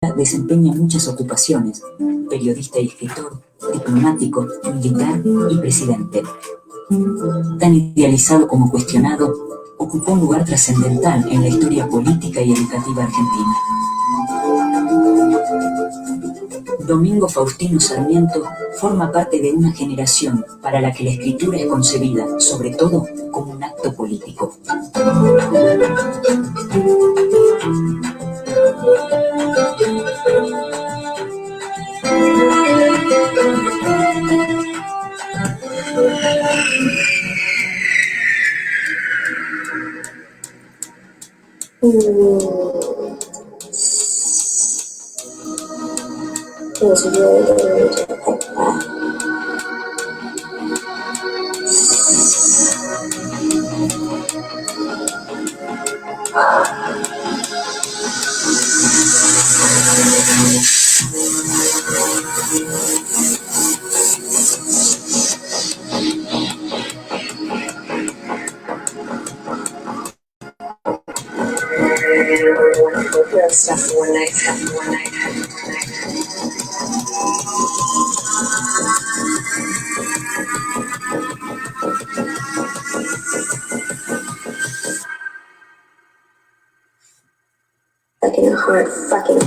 desempeña muchas ocupaciones: periodista y escritor, diplomático, militar y presidente. Tan idealizado como cuestionado, ocupó un lugar trascendental en la historia política y educativa argentina. Domingo Faustino Sarmiento forma parte de una generación para la que la escritura es concebida, sobre todo, como un acto político. It was really difficult. Stuff one night. Fucking hard fucking.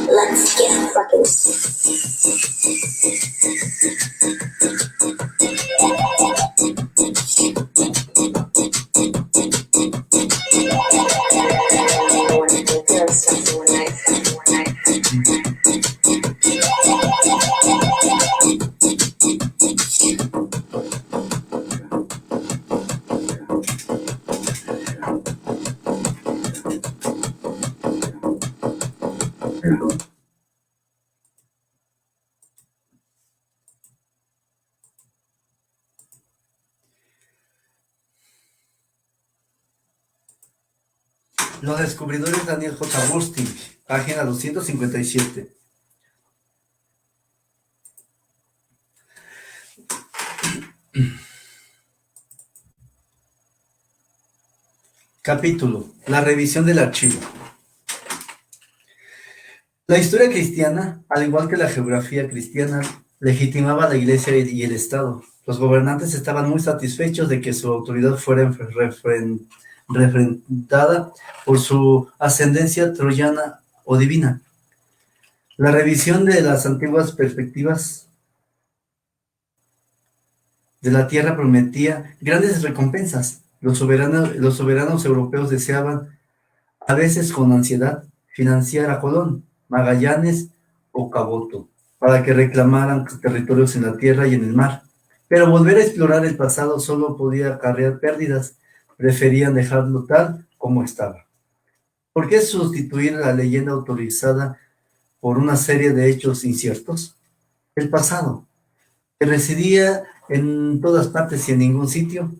Let's get fucking. Los descubridores Daniel J. Bernstein, página 257. Capítulo: la revisión del archivo. La historia cristiana, al igual que la geografía cristiana, legitimaba a la Iglesia y el Estado. Los gobernantes estaban muy satisfechos de que su autoridad fuera refrendada por su ascendencia troyana o divina. La revisión de las antiguas perspectivas de la tierra prometía grandes recompensas. Los soberanos europeos deseaban, a veces con ansiedad, financiar a Colón, Magallanes o Caboto, para que reclamaran territorios en la tierra y en el mar. Pero volver a explorar el pasado solo podía acarrear pérdidas. Preferían dejarlo tal como estaba. ¿Por qué sustituir la leyenda autorizada por una serie de hechos inciertos? El pasado, que residía en todas partes y en ningún sitio,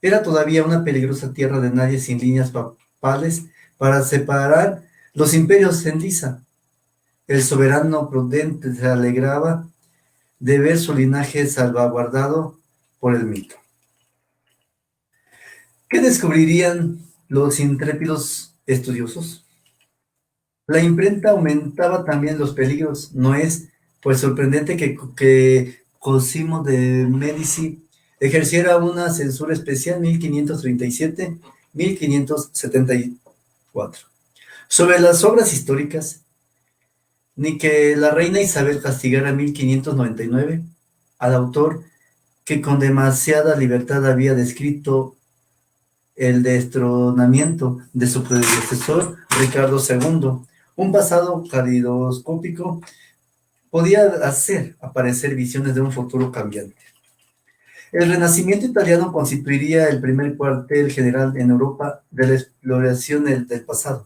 era todavía una peligrosa tierra de nadie sin líneas papales para separar los imperios en liza. El soberano prudente se alegraba de ver su linaje salvaguardado por el mito. ¿Qué descubrirían los intrépidos estudiosos? La imprenta aumentaba también los peligros. No es, pues, sorprendente que Cosimo de Medici ejerciera una censura especial 1537-1574 sobre las obras históricas, ni que la reina Isabel castigara en 1599 al autor que con demasiada libertad había descrito el destronamiento de su predecesor Ricardo II. Un pasado caleidoscópico podía hacer aparecer visiones de un futuro cambiante. El Renacimiento italiano constituiría el primer cuartel general en Europa de la exploración del pasado.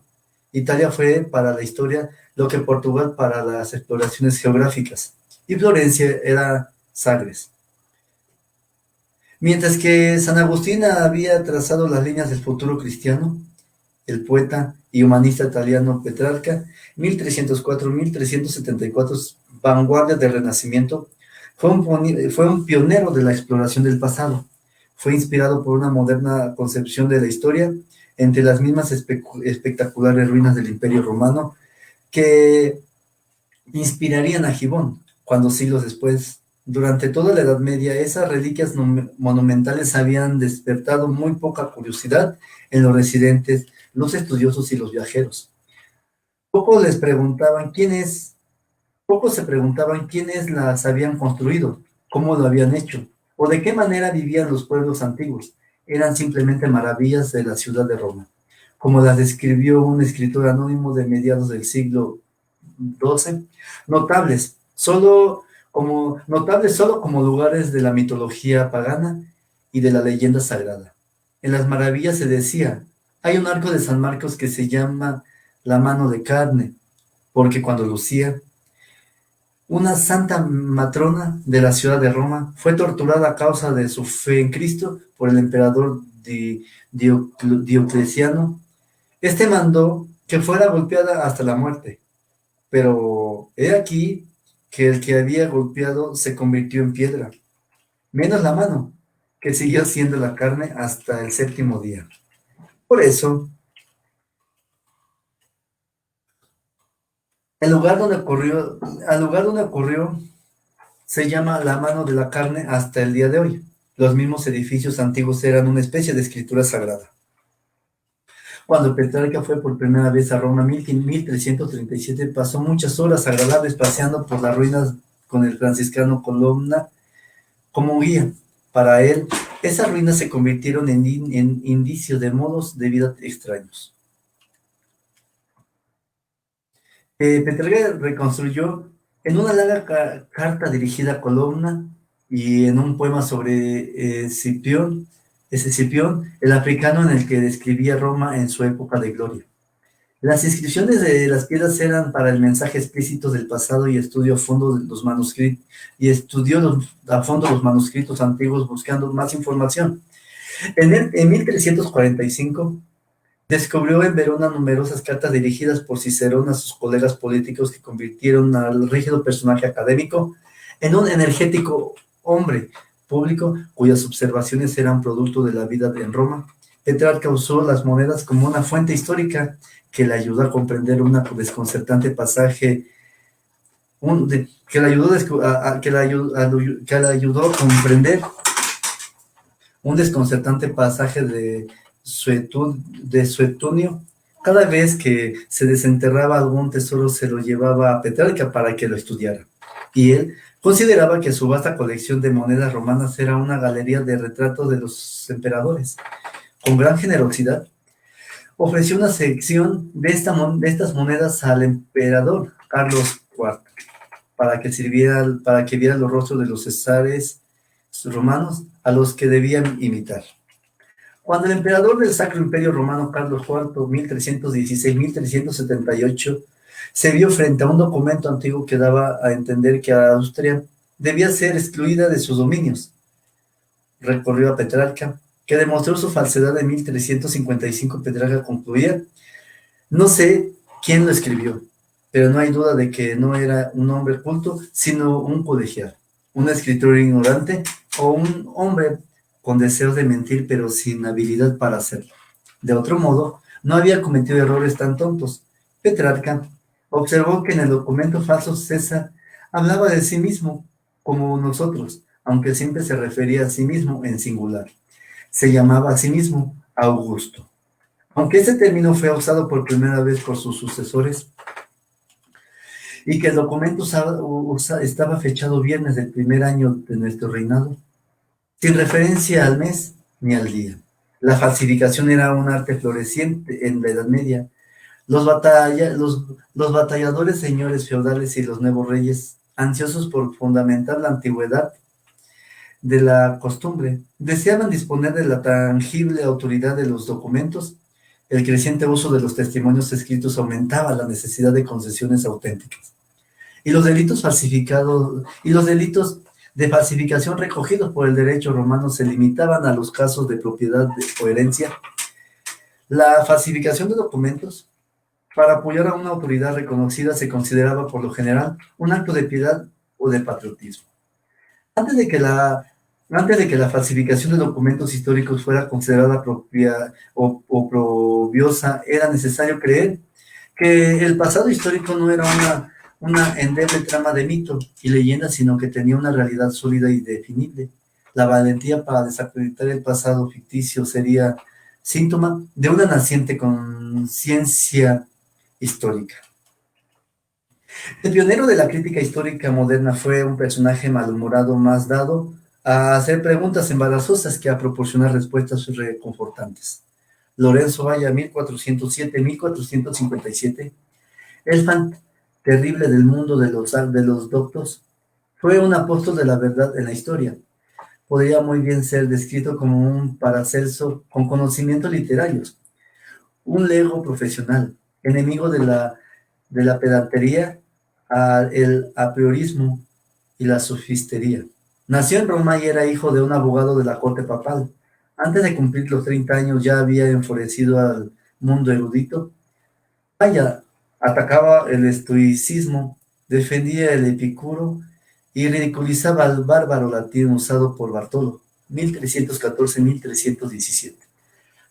Italia fue para la historia lo que Portugal para las exploraciones geográficas, y Florencia era Sagres. Mientras que San Agustín había trazado las líneas del futuro cristiano, el poeta y humanista italiano Petrarca, 1304-1374, vanguardia del Renacimiento, fue un pionero de la exploración del pasado. Fue inspirado por una moderna concepción de la historia, entre las mismas espectaculares ruinas del Imperio Romano que inspirarían a Gibbon, cuando siglos después, durante toda la Edad Media, esas reliquias monumentales habían despertado muy poca curiosidad en los residentes, los estudiosos y los viajeros. Pocos se preguntaban quiénes las habían construido, cómo lo habían hecho, o de qué manera vivían los pueblos antiguos. Eran simplemente maravillas de la ciudad de Roma, como las describió un escritor anónimo de mediados del siglo XII, notables solo como lugares de la mitología pagana y de la leyenda sagrada. En las maravillas se decía, hay un arco de San Marcos que se llama la mano de carne, porque cuando lucía, una santa matrona de la ciudad de Roma fue torturada a causa de su fe en Cristo por el emperador Diocleciano. Este mandó que fuera golpeada hasta la muerte, pero he aquí que el que había golpeado se convirtió en piedra, menos la mano, que siguió siendo la carne hasta el séptimo día. Por eso, al lugar donde ocurrió se llama la mano de la carne hasta el día de hoy. Los mismos edificios antiguos eran una especie de escritura sagrada. Cuando Petrarca fue por primera vez a Roma en 1337, pasó muchas horas agradables paseando por las ruinas con el franciscano Colonna como guía. Para él, esas ruinas se convirtieron en indicios de modos de vida extraños. Petrarca reconstruyó en una larga carta dirigida a Colonna y en un poema sobre Escipión, el africano, en el que describía Roma en su época de gloria. Las inscripciones de las piedras eran para el mensaje explícito del pasado y estudió a fondo los manuscritos antiguos buscando más información. En 1345 descubrió en Verona numerosas cartas dirigidas por Cicerón a sus colegas políticos que convirtieron al rígido personaje académico en un energético hombre público cuyas observaciones eran producto de la vida en Roma. Petrarca usó las monedas como una fuente histórica que le ayudó a comprender un desconcertante pasaje, que le ayudó a comprender un desconcertante pasaje de Suetonio. Cada vez que se desenterraba algún tesoro se lo llevaba a Petrarca para que lo estudiara, y él consideraba que su vasta colección de monedas romanas era una galería de retratos de los emperadores. Con gran generosidad, ofreció una sección de estas monedas al emperador Carlos IV, para que viera los rostros de los césares romanos a los que debían imitar. Cuando el emperador del Sacro Imperio Romano Carlos IV, 1316-1378, se vio frente a un documento antiguo que daba a entender que Austria debía ser excluida de sus dominios, recurrió a Petrarca, que demostró su falsedad. En 1355. Petrarca concluía: no sé quién lo escribió, pero no hay duda de que no era un hombre culto, sino un colegial, un escritor ignorante o un hombre con deseos de mentir, pero sin habilidad para hacerlo. De otro modo, no había cometido errores tan tontos. Petrarca observó que en el documento falso César hablaba de sí mismo como nosotros, aunque siempre se refería a sí mismo en singular. Se llamaba a sí mismo Augusto. Aunque este término fue usado por primera vez por sus sucesores, y que el documento estaba fechado viernes del primer año de nuestro reinado, sin referencia al mes ni al día. La falsificación era un arte floreciente en la Edad Media. Los batalladores señores feudales y los nuevos reyes, ansiosos por fundamentar la antigüedad de la costumbre, deseaban disponer de la tangible autoridad de los documentos. El creciente uso de los testimonios escritos aumentaba la necesidad de concesiones auténticas. Y los delitos de falsificación recogidos por el derecho romano se limitaban a los casos de propiedad o herencia. La falsificación de documentos para apoyar a una autoridad reconocida se consideraba por lo general un acto de piedad o de patriotismo. Antes de que la falsificación de documentos históricos fuera considerada propia o probiosa, era necesario creer que el pasado histórico no era una endeble trama de mito y leyenda, sino que tenía una realidad sólida y definible. La valentía para desacreditar el pasado ficticio sería síntoma de una naciente conciencia histórica. El pionero de la crítica histórica moderna fue un personaje malhumorado más dado a hacer preguntas embarazosas que a proporcionar respuestas reconfortantes. Lorenzo Valla, 1407-1457, el fan terrible del mundo de los doctos, fue un apóstol de la verdad en la historia. Podría muy bien ser descrito como un Paracelso con conocimientos literarios, un lego profesional, enemigo de la pedantería, el apriorismo y la sofistería. Nació en Roma y era hijo de un abogado de la corte papal. Antes de cumplir los 30 años ya había enfurecido al mundo erudito. Vaya, atacaba el estoicismo, defendía el epicuro y ridiculizaba al bárbaro latín usado por Bartolo, 1314-1317.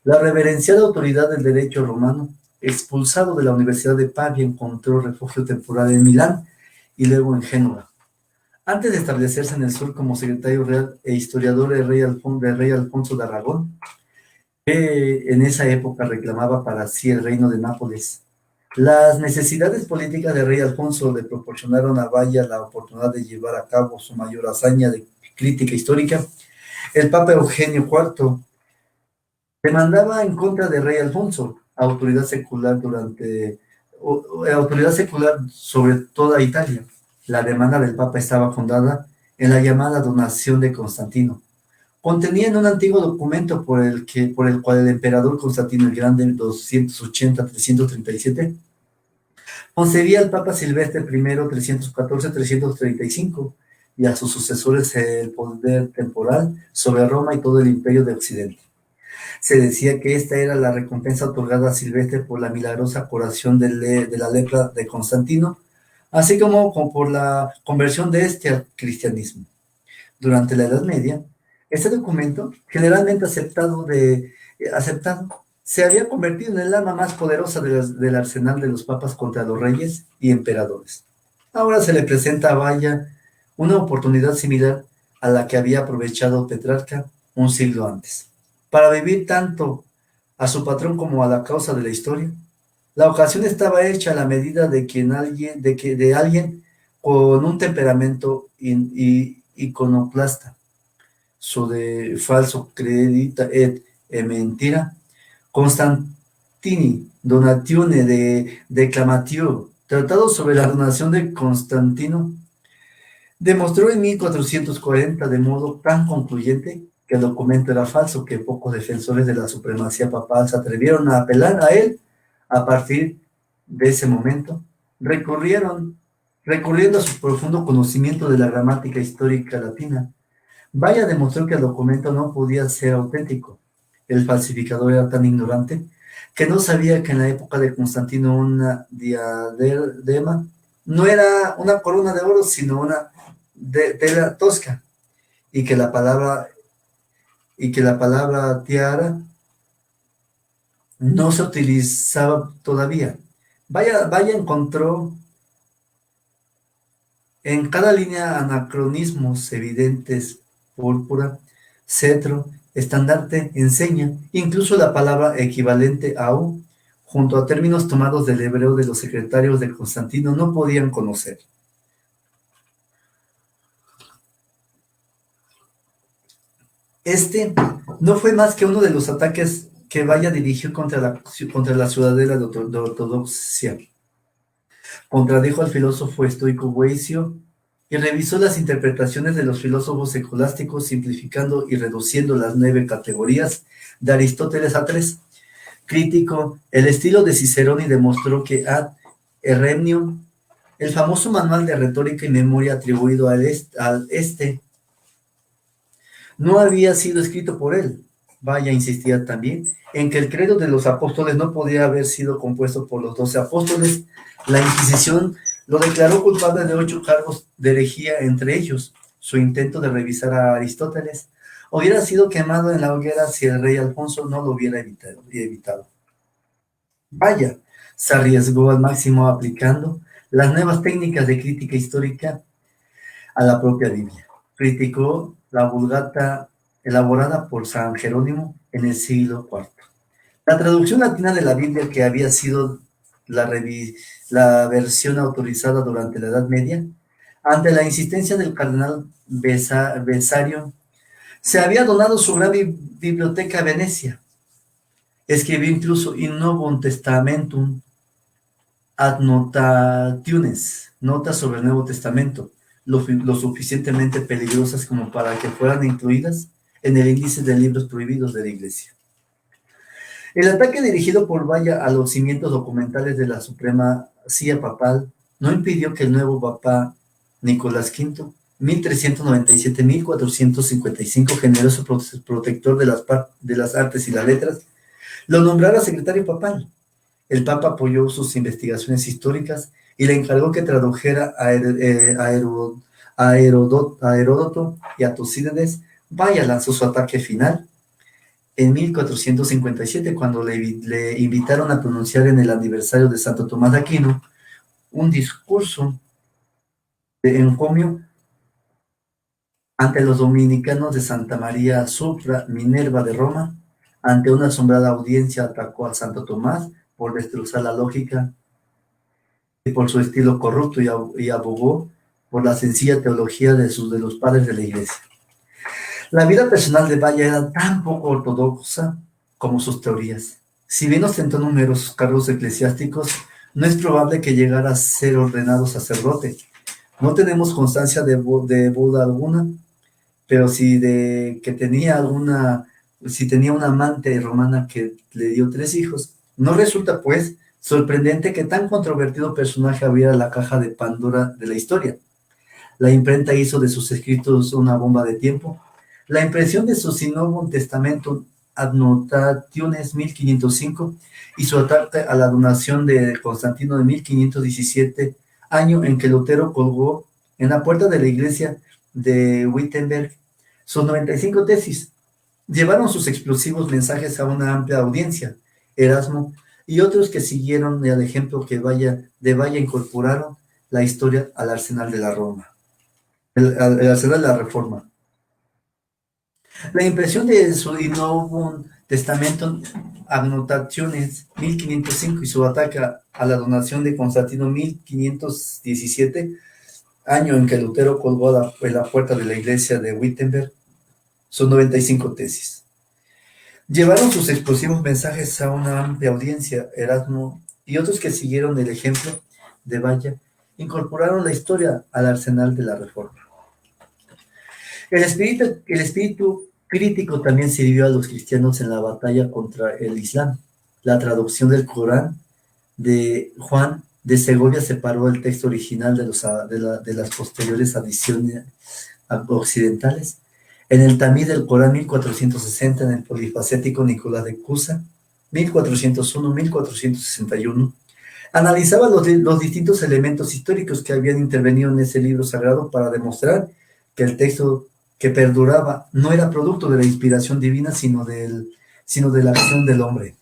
La reverenciada autoridad del derecho romano, expulsado de la Universidad de Pavia, encontró refugio temporal en Milán y luego en Génova. Antes de establecerse en el sur como secretario real e historiador del rey Alfonso de Aragón, que en esa época reclamaba para sí el reino de Nápoles. Las necesidades políticas del rey Alfonso le proporcionaron a Valla la oportunidad de llevar a cabo su mayor hazaña de crítica histórica. El Papa Eugenio IV demandaba en contra del rey Alfonso, autoridad secular sobre toda Italia. La demanda del Papa estaba fundada en la llamada donación de Constantino. Contenía en un antiguo documento por el cual el emperador Constantino el Grande, en 280-337, concedía al Papa Silvestre I, 314-335, y a sus sucesores el poder temporal sobre Roma y todo el imperio de Occidente. Se decía que esta era la recompensa otorgada a Silvestre por la milagrosa curación de la lepra de Constantino, así como por la conversión de este al cristianismo. Durante la Edad Media, este documento, generalmente aceptado, se había convertido en el arma más poderosa del arsenal de los papas contra los reyes y emperadores. Ahora se le presenta a Valla una oportunidad similar a la que había aprovechado Petrarca un siglo antes, para vivir tanto a su patrón como a la causa de la historia. La ocasión estaba hecha a la medida de alguien con un temperamento iconoclasta, su de falso credita et mentira, Constantini, donatione de declamatio, tratado sobre la donación de Constantino, demostró en 1440 de modo tan concluyente que el documento era falso que pocos defensores de la supremacía papal se atrevieron a apelar a él. A partir de ese momento, recurriendo a su profundo conocimiento de la gramática histórica latina, Valla demostró que el documento no podía ser auténtico. El falsificador era tan ignorante que no sabía que en la época de Constantino una diadema no era una corona de oro, sino una tela tosca, y que la palabra tiara no se utilizaba todavía. Valla encontró en cada línea anacronismos evidentes: púrpura, cetro, estandarte, enseña, incluso la palabra equivalente a u, junto a términos tomados del hebreo de los secretarios de Constantino, no podían conocer. Este no fue más que uno de los ataques que Valla dirigió contra la ciudadela de ortodoxia. Contradijo al filósofo estoico Boecio y revisó las interpretaciones de los filósofos escolásticos, simplificando y reduciendo las 9 categorías de Aristóteles a 3. Criticó el estilo de Cicerón y demostró que Ad Herremnium, el famoso manual de retórica y memoria atribuido al este, no había sido escrito por él. Valla insistía también en que el credo de los apóstoles no podía haber sido compuesto por los 12 apóstoles. La Inquisición lo declaró culpable de 8 cargos de herejía, entre ellos su intento de revisar a Aristóteles. Hubiera sido quemado en la hoguera si el rey Alfonso no lo hubiera evitado. Valla se arriesgó al máximo aplicando las nuevas técnicas de crítica histórica a la propia Biblia. Criticó la Vulgata elaborada por San Jerónimo en el siglo IV. La traducción latina de la Biblia, que había sido la versión autorizada durante la Edad Media, ante la insistencia del cardenal Besario, se había donado su gran biblioteca a Venecia. Escribió incluso In Novum Testamentum Adnotationes, notas sobre el Nuevo Testamento, lo suficientemente peligrosas como para que fueran incluidas en el índice de libros prohibidos de la Iglesia. El ataque dirigido por Valla a los cimientos documentales de la supremacía papal no impidió que el nuevo papa Nicolás V, 1397-1455, generoso protector de las artes y las letras, lo nombrara secretario papal. El papa apoyó sus investigaciones históricas y le encargó que tradujera a Heródoto y a Tucídides. Valla lanzó su ataque final en 1457, cuando le invitaron a pronunciar en el aniversario de Santo Tomás de Aquino un discurso de encomio ante los dominicanos de Santa María Sopra Minerva de Roma. Ante una asombrada audiencia atacó a Santo Tomás por destrozar la lógica y por su estilo corrupto, y abogó por la sencilla teología de los padres de la Iglesia. La vida personal de Valla era tan poco ortodoxa como sus teorías. Si bien ostentó numerosos cargos eclesiásticos, no es probable que llegara a ser ordenado sacerdote. No tenemos constancia de boda alguna, pero si tenía una amante romana que le dio 3 hijos. No resulta, pues, sorprendente que tan controvertido personaje abriera la caja de Pandora de la historia. La imprenta hizo de sus escritos una bomba de tiempo. La impresión de su In Novum Testamentum Adnotationes 1505 y su ataque a la donación de Constantino de 1517, año en que Lutero colgó en la puerta de la iglesia de Wittenberg sus 95 tesis, llevaron sus explosivos mensajes a una amplia audiencia. Erasmo y otros que siguieron el ejemplo de Valla incorporaron la historia al arsenal de la el arsenal de la Reforma. La impresión de su In Novum Testamentum Adnotationes 1505 y su ataque a la donación de Constantino 1517, año en que Lutero colgó en la puerta de la iglesia de Wittenberg, son 95 tesis. Llevaron sus explosivos mensajes a una amplia audiencia. Erasmo y otros que siguieron el ejemplo de Valla incorporaron la historia al arsenal de la Reforma. El espíritu crítico también sirvió a los cristianos en la batalla contra el Islam. La traducción del Corán de Juan de Segovia separó el texto original de las posteriores adiciones occidentales. En el Tamí del Corán 1460, en el polifacético Nicolás de Cusa 1401-1461, analizaba los distintos elementos históricos que habían intervenido en ese libro sagrado para demostrar que el texto que perduraba no era producto de la inspiración divina, sino de la acción del hombre.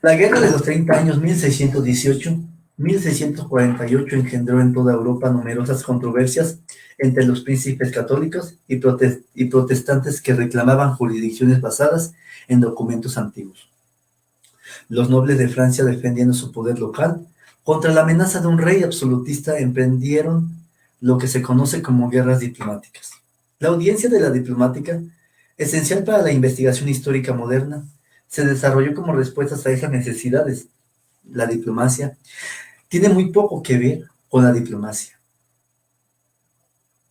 La Guerra de los 30 Años, 1618-1648, engendró en toda Europa numerosas controversias entre los príncipes católicos y protestantes que reclamaban jurisdicciones basadas en documentos antiguos. Los nobles de Francia, defendiendo su poder local contra la amenaza de un rey absolutista, emprendieron lo que se conoce como guerras diplomáticas. La audiencia de la diplomática, esencial para la investigación histórica moderna, se desarrolló como respuestas a esas necesidades. La diplomacia tiene muy poco que ver con la diplomacia.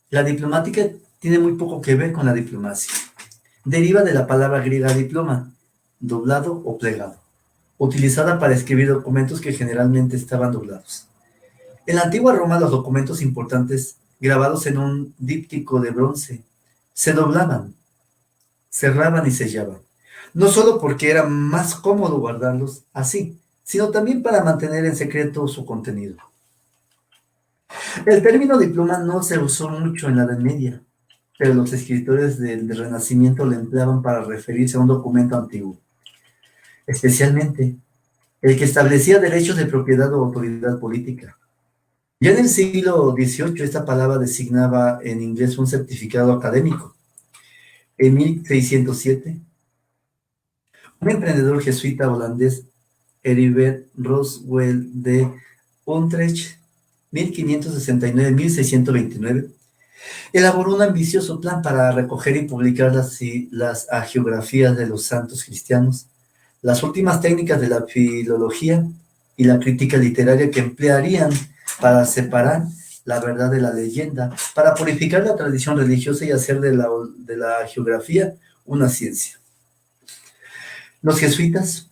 La diplomática tiene muy poco que ver con la diplomacia. Deriva de la palabra griega diploma, doblado o plegado, utilizada para escribir documentos que generalmente estaban doblados. En la antigua Roma, los documentos importantes grabados en un díptico de bronce se doblaban, cerraban y sellaban, no solo porque era más cómodo guardarlos así, sino también para mantener en secreto su contenido. El término diploma no se usó mucho en la Edad Media, pero los escritores del Renacimiento lo empleaban para referirse a un documento antiguo, especialmente el que establecía derechos de propiedad o autoridad política. Ya en el siglo XVIII esta palabra designaba en inglés un certificado académico. En 1607, un emprendedor jesuita holandés, Heribert Roswell de Utrecht, 1569-1629, elaboró un ambicioso plan para recoger y publicar las hagiografías de los santos cristianos, las últimas técnicas de la filología y la crítica literaria que emplearían para separar la verdad de la leyenda, para purificar la tradición religiosa y hacer de la hagiografía una ciencia. Los jesuitas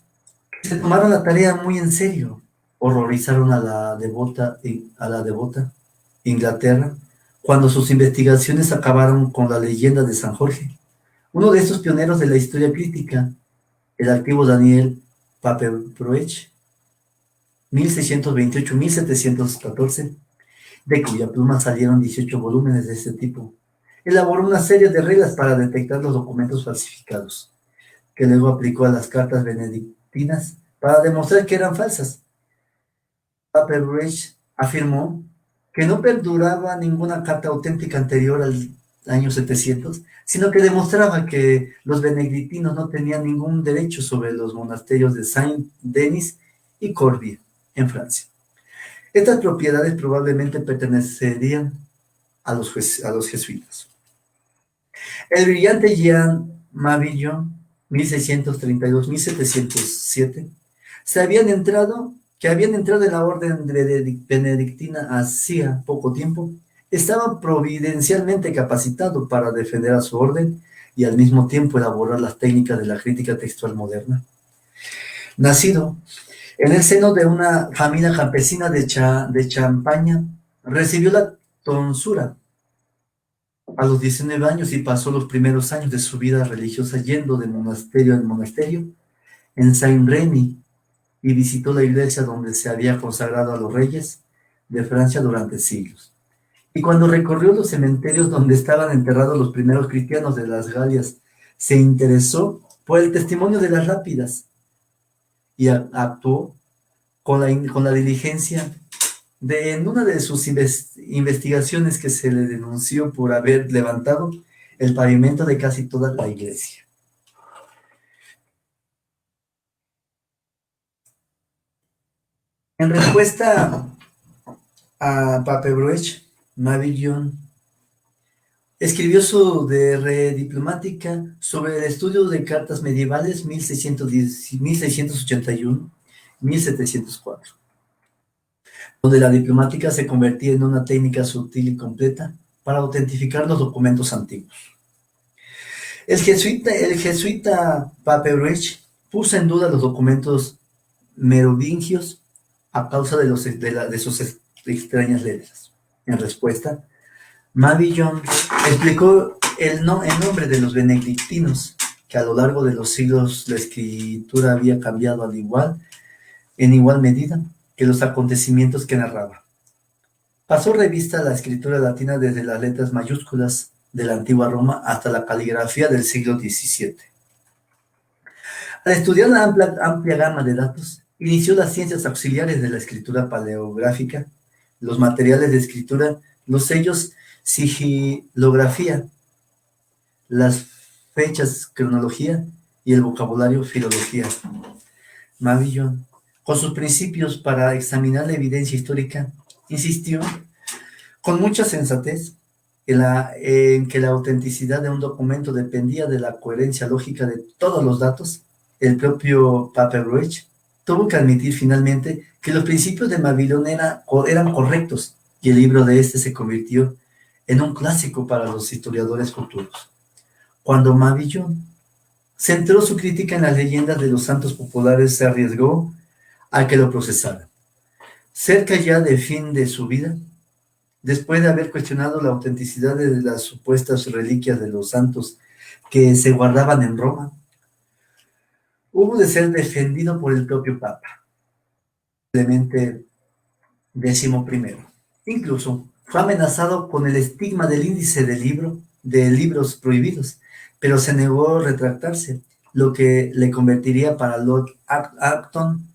se tomaron la tarea muy en serio, horrorizaron a la devota Inglaterra cuando sus investigaciones acabaron con la leyenda de San Jorge. Uno de estos pioneros de la historia crítica, el activo Daniel Paperbroech, 1628-1714, de cuya pluma salieron 18 volúmenes de este tipo, elaboró una serie de reglas para detectar los documentos falsificados, que luego aplicó a las cartas benedictinas para demostrar que eran falsas. Paperbroech afirmó que no perduraba ninguna carta auténtica anterior al año 700, sino que demostraba que los benedictinos no tenían ningún derecho sobre los monasterios de Saint-Denis y Corbie, en Francia. Estas propiedades probablemente pertenecerían a los jesuitas. El brillante Jean Mabillon, 1632-1707, habían entrado en la orden benedictina hacía poco tiempo, estaba providencialmente capacitado para defender a su orden y al mismo tiempo elaborar las técnicas de la crítica textual moderna. Nacido en el seno de una familia campesina de Champaña, recibió la tonsura a los 19 años y pasó los primeros años de su vida religiosa yendo de monasterio en monasterio en Saint-Remy, y visitó la iglesia donde se había consagrado a los reyes de Francia durante siglos. Y cuando recorrió los cementerios donde estaban enterrados los primeros cristianos de las Galias, se interesó por el testimonio de las lápidas y actuó con la diligencia en una de sus investigaciones que se le denunció por haber levantado el pavimento de casi toda la iglesia. En respuesta a Paperbroech, Mabillon escribió su De Re Diplomatica sobre el estudio de cartas medievales 1681-1704, donde la diplomática se convertía en una técnica sutil y completa para autentificar los documentos antiguos. El jesuita Paperbroech puso en duda los documentos merovingios a causa de sus extrañas letras. En respuesta, Mabillon explicó el nombre de los benedictinos, que a lo largo de los siglos la escritura había cambiado en igual medida que los acontecimientos que narraba. Pasó revista a la escritura latina desde las letras mayúsculas de la antigua Roma hasta la caligrafía del siglo XVII. Al estudiar la amplia gama de datos, inició las ciencias auxiliares de la escritura paleográfica, los materiales de escritura, los sellos sigilografía, las fechas cronología y el vocabulario filología. Mabillon, con sus principios para examinar la evidencia histórica, insistió Con mucha sensatez, en que la autenticidad de un documento dependía de la coherencia lógica de todos los datos, el propio Paperbridge tuvo que admitir finalmente que los principios de Mabillon eran correctos, y el libro de este se convirtió en un clásico para los historiadores futuros. Cuando Mabillon centró su crítica en las leyendas de los santos populares, se arriesgó a que lo procesaran. Cerca ya del fin de su vida, después de haber cuestionado la autenticidad de las supuestas reliquias de los santos que se guardaban en Roma, hubo de ser defendido por el propio Papa, Clemente XI. Incluso fue amenazado con el estigma del índice de libros prohibidos, pero se negó a retractarse, lo que le convertiría para Lord Acton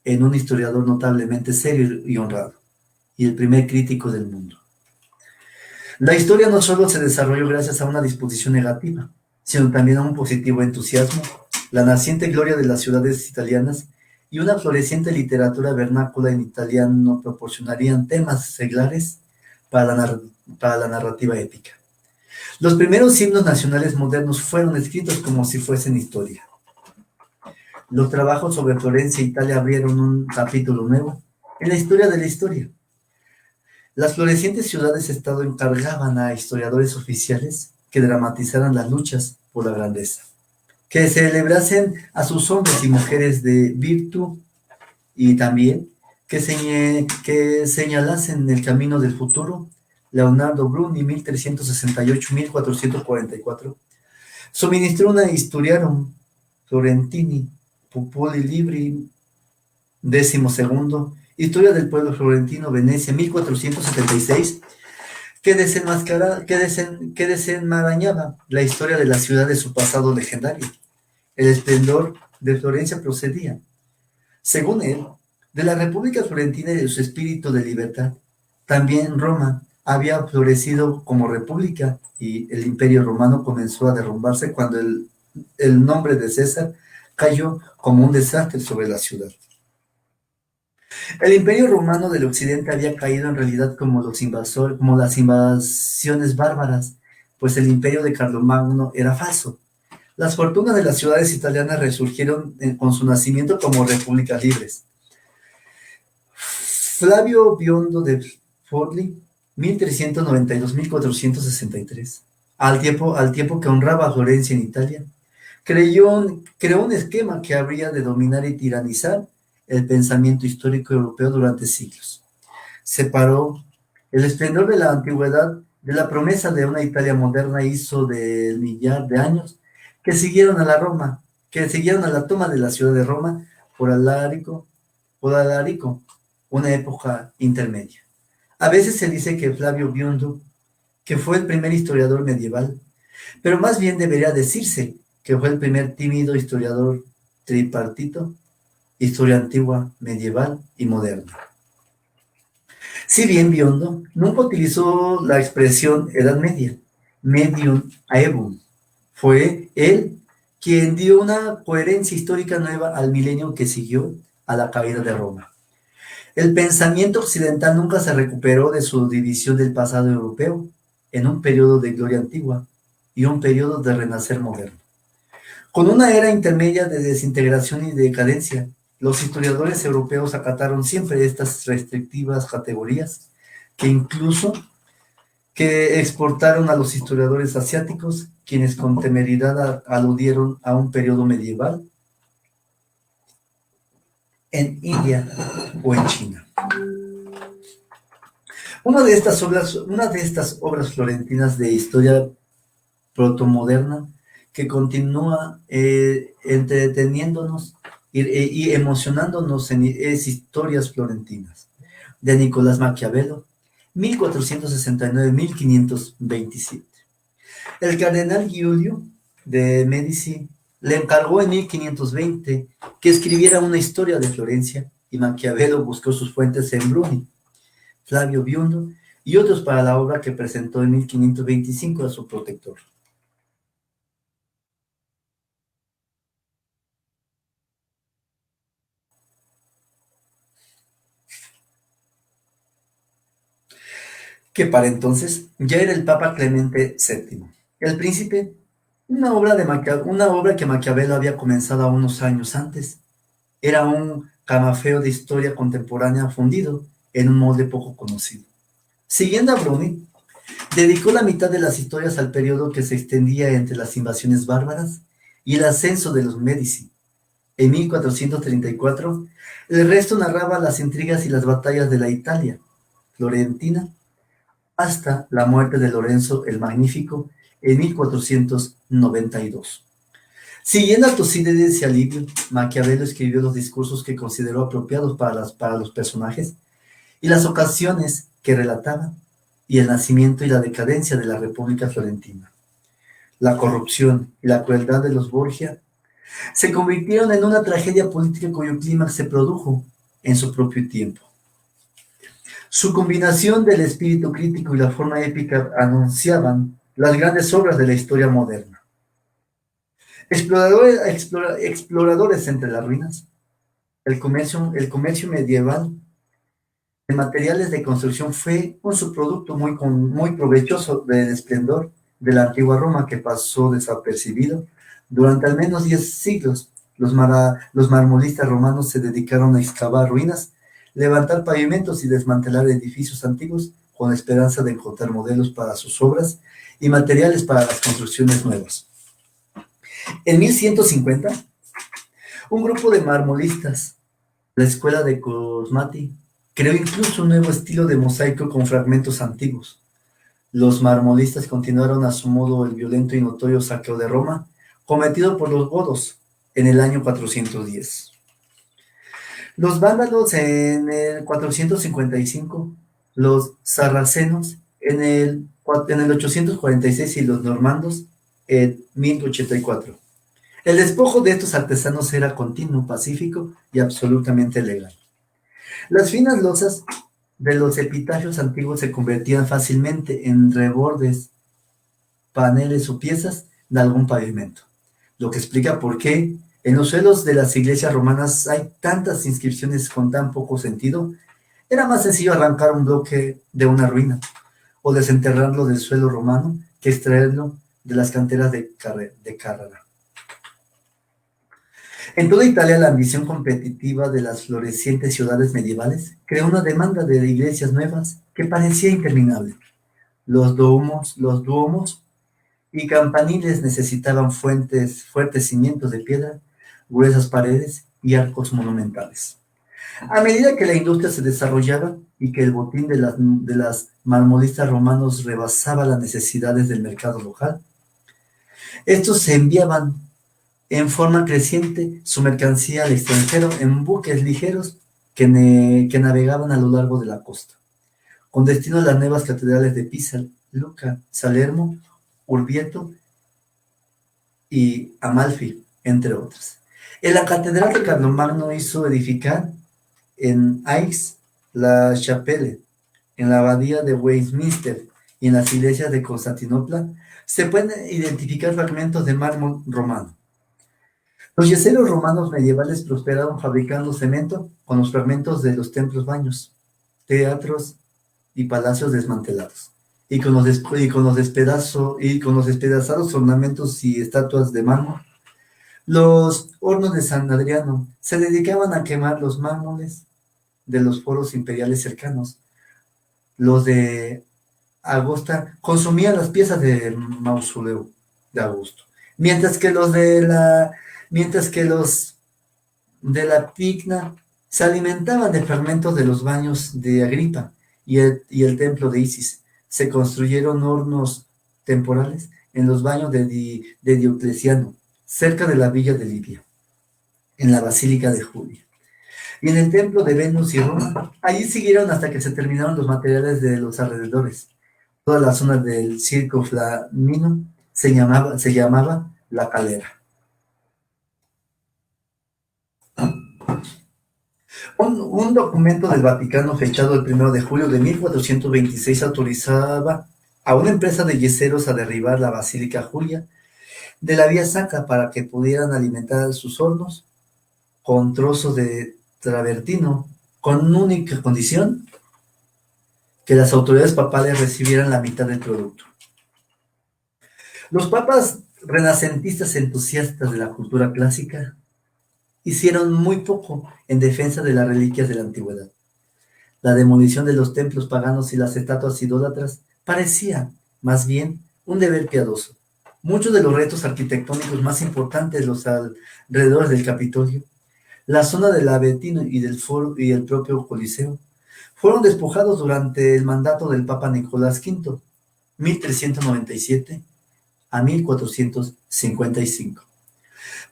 en un historiador notablemente serio y honrado, y el primer crítico del mundo. La historia no solo se desarrolló gracias a una disposición negativa, sino también a un positivo entusiasmo, la naciente gloria de las ciudades italianas y una floreciente literatura vernácula en italiano proporcionarían temas seglares para la narrativa épica. Los primeros himnos nacionales modernos fueron escritos como si fuesen historia. Los trabajos sobre Florencia e Italia abrieron un capítulo nuevo en la historia de la historia. Las florecientes ciudades-estado encargaban a historiadores oficiales que dramatizaran las luchas por la grandeza, que celebrasen a sus hombres y mujeres de virtud y también que señalasen el camino del futuro. Leonardo Bruni, 1368-1444, suministró una Historiarum Florentini, Populi Libri XII, Historia del pueblo florentino, Venecia, 1476, que desenmarañaba la historia de la ciudad de su pasado legendario. El esplendor de Florencia procedía, según él, de la República Florentina y de su espíritu de libertad. También Roma había florecido como república y el Imperio Romano comenzó a derrumbarse cuando el nombre de César cayó como un desastre sobre la ciudad. El Imperio Romano del Occidente había caído en realidad como las invasiones bárbaras, pues el imperio de Carlomagno era falso. Las fortunas de las ciudades italianas resurgieron con su nacimiento como repúblicas libres. Flavio Biondo de Forlì, 1392-1463, al tiempo que honraba a Florencia en Italia, creó un esquema que habría de dominar y tiranizar el pensamiento histórico europeo durante siglos. Separó el esplendor de la antigüedad de la promesa de una Italia moderna, hizo del millar de años que siguieron a la toma de la ciudad de Roma por Alarico, una época intermedia. A veces se dice que Flavio Biondo, que fue el primer historiador medieval, pero más bien debería decirse que fue el primer tímido historiador tripartito, historia antigua, medieval y moderna. Si bien Biondo nunca utilizó la expresión Edad Media, medium aevum, fue él quien dio una coherencia histórica nueva al milenio que siguió a la caída de Roma. El pensamiento occidental nunca se recuperó de su división del pasado europeo en un periodo de gloria antigua y un periodo de renacer moderno. Con una era intermedia de desintegración y decadencia, los historiadores europeos acataron siempre estas restrictivas categorías que exportaron a los historiadores asiáticos, quienes con temeridad aludieron a un periodo medieval en India o en China. Una de estas obras florentinas de historia protomoderna que continúa entreteniéndonos y emocionándonos es Historias Florentinas, de Nicolás Maquiavelo, 1469-1527. El cardenal Giulio de Medici le encargó en 1520 que escribiera una historia de Florencia, y Maquiavelo buscó sus fuentes en Bruni, Flavio Biondo y otros para la obra que presentó en 1525 a su protector. que para entonces ya era el Papa Clemente VII. El Príncipe, una obra que Maquiavelo había comenzado unos años antes. Era un camafeo de historia contemporánea fundido en un molde poco conocido. Siguiendo a Bruni, dedicó la mitad de las historias al periodo que se extendía entre las invasiones bárbaras y el ascenso de los Medici. En 1434, el resto narraba las intrigas y las batallas de la Italia florentina hasta la muerte de Lorenzo el Magnífico en 1492. Siguiendo a Tucídides y a Livio, Maquiavelo escribió los discursos que consideró apropiados para los personajes y las ocasiones que relataban, y el nacimiento y la decadencia de la República Florentina. La corrupción y la crueldad de los Borgia se convirtieron en una tragedia política cuyo clímax se produjo en su propio tiempo. Su combinación del espíritu crítico y la forma épica anunciaban las grandes obras de la historia moderna. Exploradores entre las ruinas, el comercio medieval de materiales de construcción fue un subproducto muy provechoso del esplendor de la antigua Roma que pasó desapercibido. Durante al menos 10 siglos, los marmolistas romanos se dedicaron a excavar ruinas, levantar pavimentos y desmantelar edificios antiguos con la esperanza de encontrar modelos para sus obras y materiales para las construcciones nuevas. En 1150, un grupo de marmolistas, la escuela de Cosmati, creó incluso un nuevo estilo de mosaico con fragmentos antiguos. Los marmolistas continuaron a su modo el violento y notorio saqueo de Roma, cometido por los godos en el año 410. Los vándalos en el 455, los sarracenos en el 846 y los normandos en 1084. El despojo de estos artesanos era continuo, pacífico y absolutamente legal. Las finas losas de los epitafios antiguos se convertían fácilmente en rebordes, paneles o piezas de algún pavimento, lo que explica por qué en los suelos de las iglesias romanas hay tantas inscripciones con tan poco sentido. Era más sencillo arrancar un bloque de una ruina o desenterrarlo del suelo romano que extraerlo de las canteras de Carrara. En toda Italia, la ambición competitiva de las florecientes ciudades medievales creó una demanda de iglesias nuevas que parecía interminable. Los duomos y campaniles necesitaban fuertes cimientos de piedra, gruesas paredes y arcos monumentales. A medida que la industria se desarrollaba y que el botín de las marmolistas romanos rebasaba las necesidades del mercado local, estos se enviaban en forma creciente su mercancía al extranjero en buques ligeros que navegaban a lo largo de la costa, con destino a las nuevas catedrales de Pisa, Lucca, Salermo, Urbieto y Amalfi, entre otras. En la catedral de Carlomagno hizo edificar en Aix-la-Chapelle, en la abadía de Westminster y en las iglesias de Constantinopla se pueden identificar fragmentos de mármol romano. Los yeseros romanos medievales prosperaron fabricando cemento con los fragmentos de los templos, baños, teatros y palacios desmantelados, y con los despedazados ornamentos y estatuas de mármol. Los hornos de San Adriano se dedicaban a quemar los mármoles de los foros imperiales cercanos. Los de Agosta consumían las piezas del mausoleo de Augusto, mientras que los de la Picna se alimentaban de fragmentos de los baños de Agripa y el templo de Isis. Se construyeron hornos temporales en los baños de Diocleciano, cerca de la villa de Libia, en la Basílica de Julia, y en el templo de Venus y Roma. Allí siguieron hasta que se terminaron los materiales de los alrededores. Toda la zona del Circo Flamino se llamaba La Calera. Un documento del Vaticano fechado el 1 de julio de 1426 autorizaba a una empresa de yeseros a derribar la Basílica Julia de la Vía Sacra para que pudieran alimentar sus hornos con trozos de travertino, con una única condición: que las autoridades papales recibieran la mitad del producto. Los papas renacentistas entusiastas de la cultura clásica hicieron muy poco en defensa de las reliquias de la antigüedad. La demolición de los templos paganos y las estatuas idólatras parecía, más bien, un deber piadoso. Muchos de los retos arquitectónicos más importantes, los alrededores del Capitolio, la zona del Avetino y del Foro y el propio Coliseo, fueron despojados durante el mandato del Papa Nicolás V, 1397 a 1455.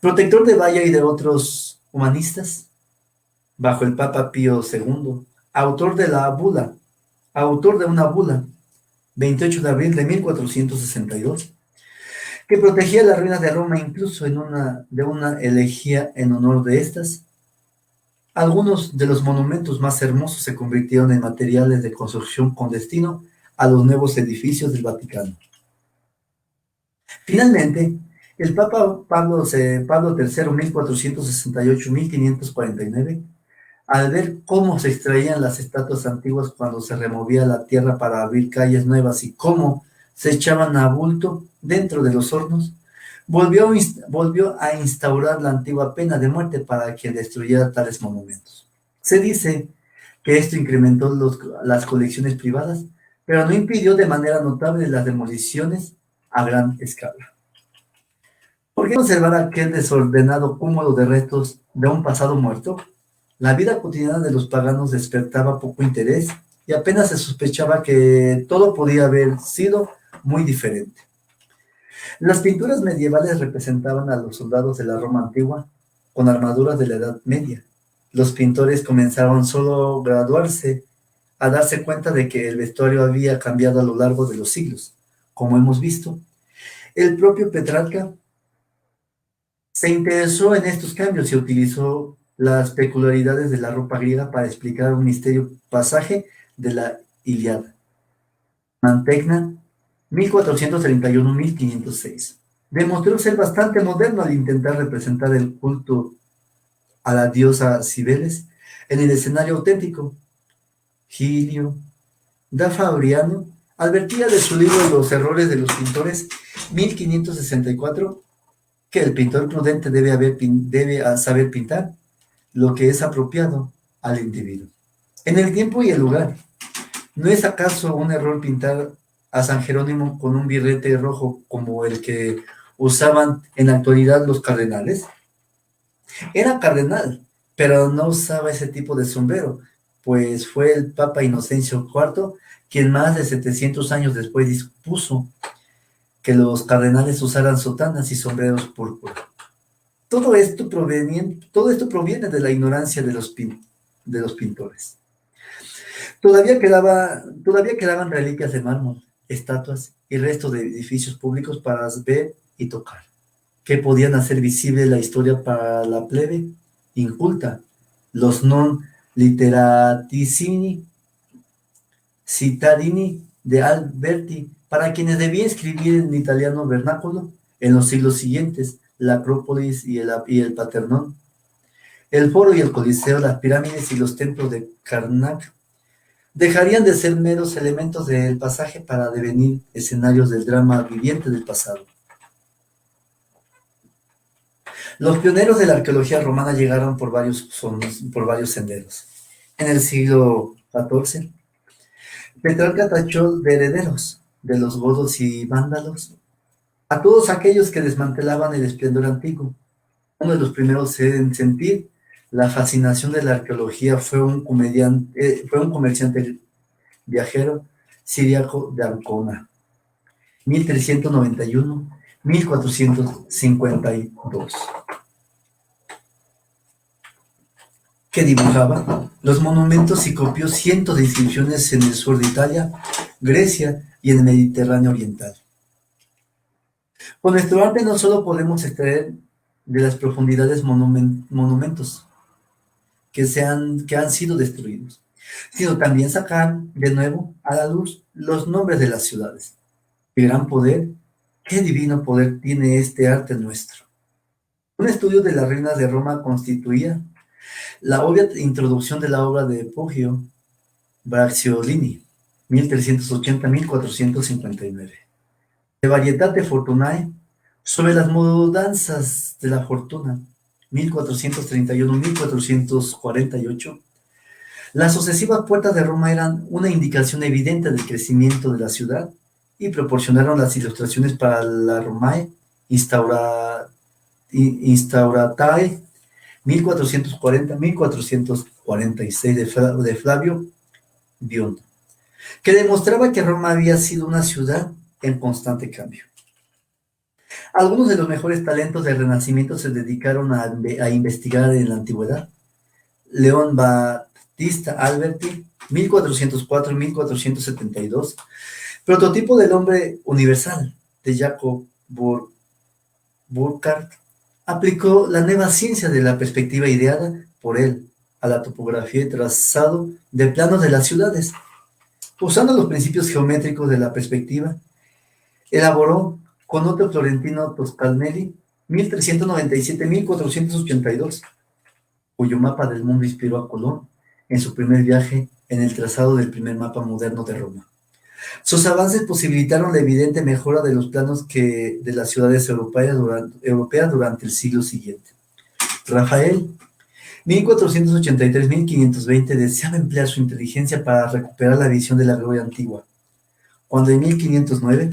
Protector de Valla y de otros humanistas, bajo el Papa Pío II, autor de una bula, 28 de abril de 1462, que protegía las ruinas de Roma incluso de una elegía en honor de estas. Algunos de los monumentos más hermosos se convirtieron en materiales de construcción con destino a los nuevos edificios del Vaticano. Finalmente, el Papa Pablo III, 1468-1549, al ver cómo se extraían las estatuas antiguas cuando se removía la tierra para abrir calles nuevas y cómo se echaban a bulto dentro de los hornos, volvió a instaurar la antigua pena de muerte para quien destruyera tales monumentos. Se dice que esto incrementó las colecciones privadas, pero no impidió de manera notable las demoliciones a gran escala. ¿Por qué conservar aquel desordenado cúmulo de restos de un pasado muerto? La vida cotidiana de los paganos despertaba poco interés y apenas se sospechaba que todo podía haber sido muy diferente. Las pinturas medievales representaban a los soldados de la Roma antigua con armaduras de la Edad Media. Los pintores comenzaron solo a graduarse, a darse cuenta de que el vestuario había cambiado a lo largo de los siglos. Como hemos visto, el propio Petrarca se interesó en estos cambios y utilizó las peculiaridades de la ropa griega para explicar un misterioso pasaje de la Ilíada. Mantegna, 1431-1506. Demostró ser bastante moderno al intentar representar el culto a la diosa Cibeles en el escenario auténtico. Gilio da Fabriano advertía de su libro Los errores de los pintores, 1564, que el pintor prudente debe saber pintar lo que es apropiado al individuo, en el tiempo y el lugar. ¿No es acaso un error pintar a San Jerónimo con un birrete rojo como el que usaban en la actualidad los cardenales? Era cardenal, pero no usaba ese tipo de sombrero, pues fue el Papa Inocencio IV quien más de 700 años después dispuso que los cardenales usaran sotanas y sombreros púrpura. Todo esto proviene de la ignorancia de los pintores. Todavía quedaban reliquias de mármol, estatuas y restos de edificios públicos para ver y tocar, que podían hacer visible la historia para la plebe inculta, los non literatissimi cittadini de Alberti, para quienes debía escribir en italiano vernáculo en los siglos siguientes, la Acrópolis y el Paternón, el Foro y el Coliseo, las pirámides y los templos de Karnak, dejarían de ser meros elementos del pasaje para devenir escenarios del drama viviente del pasado. Los pioneros de la arqueología romana llegaron por varios senderos. En el siglo XIV, Petrarca tachó de herederos de los godos y vándalos a todos aquellos que desmantelaban el esplendor antiguo. Uno de los primeros en sentir la fascinación de la arqueología fue un comerciante viajero siríaco de Ancona, 1391-1452, que dibujaba los monumentos y copió cientos de inscripciones en el sur de Italia, Grecia y en el Mediterráneo oriental. Con nuestro arte no solo podemos extraer de las profundidades monumentos que han sido destruidos, sino también sacar de nuevo a la luz los nombres de las ciudades. ¡Qué gran poder, qué divino poder tiene este arte nuestro! Un estudio de las ruinas de Roma constituía la obvia introducción de la obra de Poggio Bracciolini, 1380-1459. De Varietate Fortunae, sobre las mudanzas de la fortuna, 1431-1448. Las sucesivas puertas de Roma eran una indicación evidente del crecimiento de la ciudad y proporcionaron las ilustraciones para la Romae Instauratae 1440-1446 de Flavio Biondo, que demostraba que Roma había sido una ciudad en constante cambio. Algunos de los mejores talentos del Renacimiento se dedicaron a investigar en la antigüedad. León Battista Alberti, 1404-1472, prototipo del hombre universal de Jacob Burckhardt, aplicó la nueva ciencia de la perspectiva ideada por él a la topografía y trazado de planos de las ciudades. Usando los principios geométricos de la perspectiva, elaboró con otro florentino Toscanelli, 1397-1482, cuyo mapa del mundo inspiró a Colón en su primer viaje en el trazado del primer mapa moderno de Roma. Sus avances posibilitaron la evidente mejora de los planos de las ciudades europeas durante el siglo siguiente. Rafael, 1483-1520, deseaba emplear su inteligencia para recuperar la visión de la gloria antigua. Cuando en 1509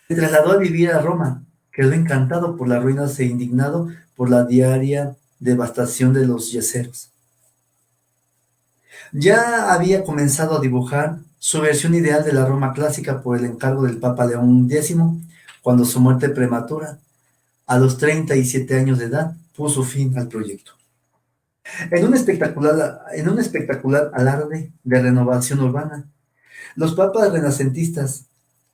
se trasladó a vivir a Roma, quedó encantado por las ruinas e indignado por la diaria devastación de los yeseros. Ya había comenzado a dibujar su versión ideal de la Roma clásica por el encargo del Papa León X, cuando su muerte prematura, a los 37 años de edad, puso fin al proyecto. En un espectacular alarde de renovación urbana, los papas renacentistas,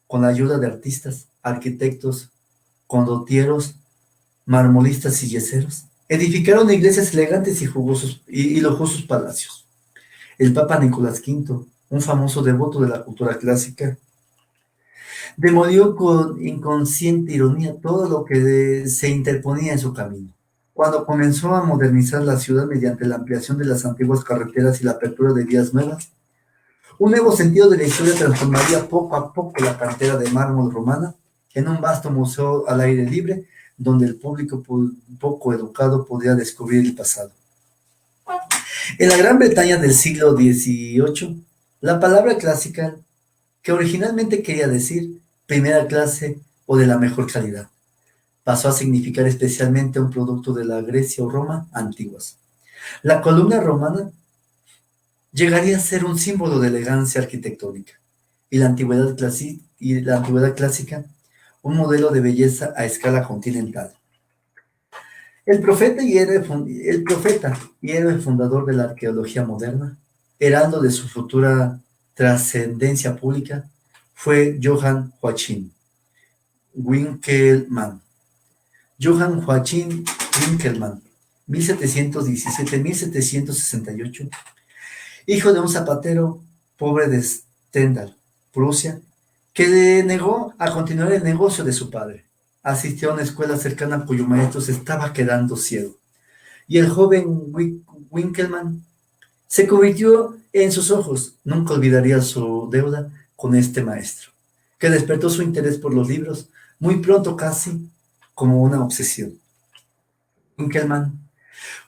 con la ayuda de artistas, arquitectos, condotieros, marmolistas y yeseros, edificaron iglesias elegantes y lujosos palacios. El Papa Nicolás V, un famoso devoto de la cultura clásica, demolió con inconsciente ironía todo lo que se interponía en su camino. Cuando comenzó a modernizar la ciudad mediante la ampliación de las antiguas carreteras y la apertura de vías nuevas, un nuevo sentido de la historia transformaría poco a poco la cantera de mármol romana en un vasto museo al aire libre, donde el público poco educado podría descubrir el pasado. En la Gran Bretaña del siglo XVIII, la palabra clásica, que originalmente quería decir primera clase o de la mejor calidad, pasó a significar especialmente un producto de la Grecia o Roma antiguas. La columna romana llegaría a ser un símbolo de elegancia arquitectónica, y la antigüedad clásica un modelo de belleza a escala continental. El profeta y héroe fundador de la arqueología moderna, heraldo de su futura trascendencia pública, fue Johann Joachim Winckelmann. Johann Joachim Winckelmann, 1717-1768, hijo de un zapatero pobre de Stendal, Prusia, que le negó a continuar el negocio de su padre. Asistió a una escuela cercana cuyo maestro se estaba quedando ciego, y el joven Winckelmann se convirtió en sus ojos. Nunca olvidaría su deuda con este maestro, que despertó su interés por los libros muy pronto, casi como una obsesión. Winckelmann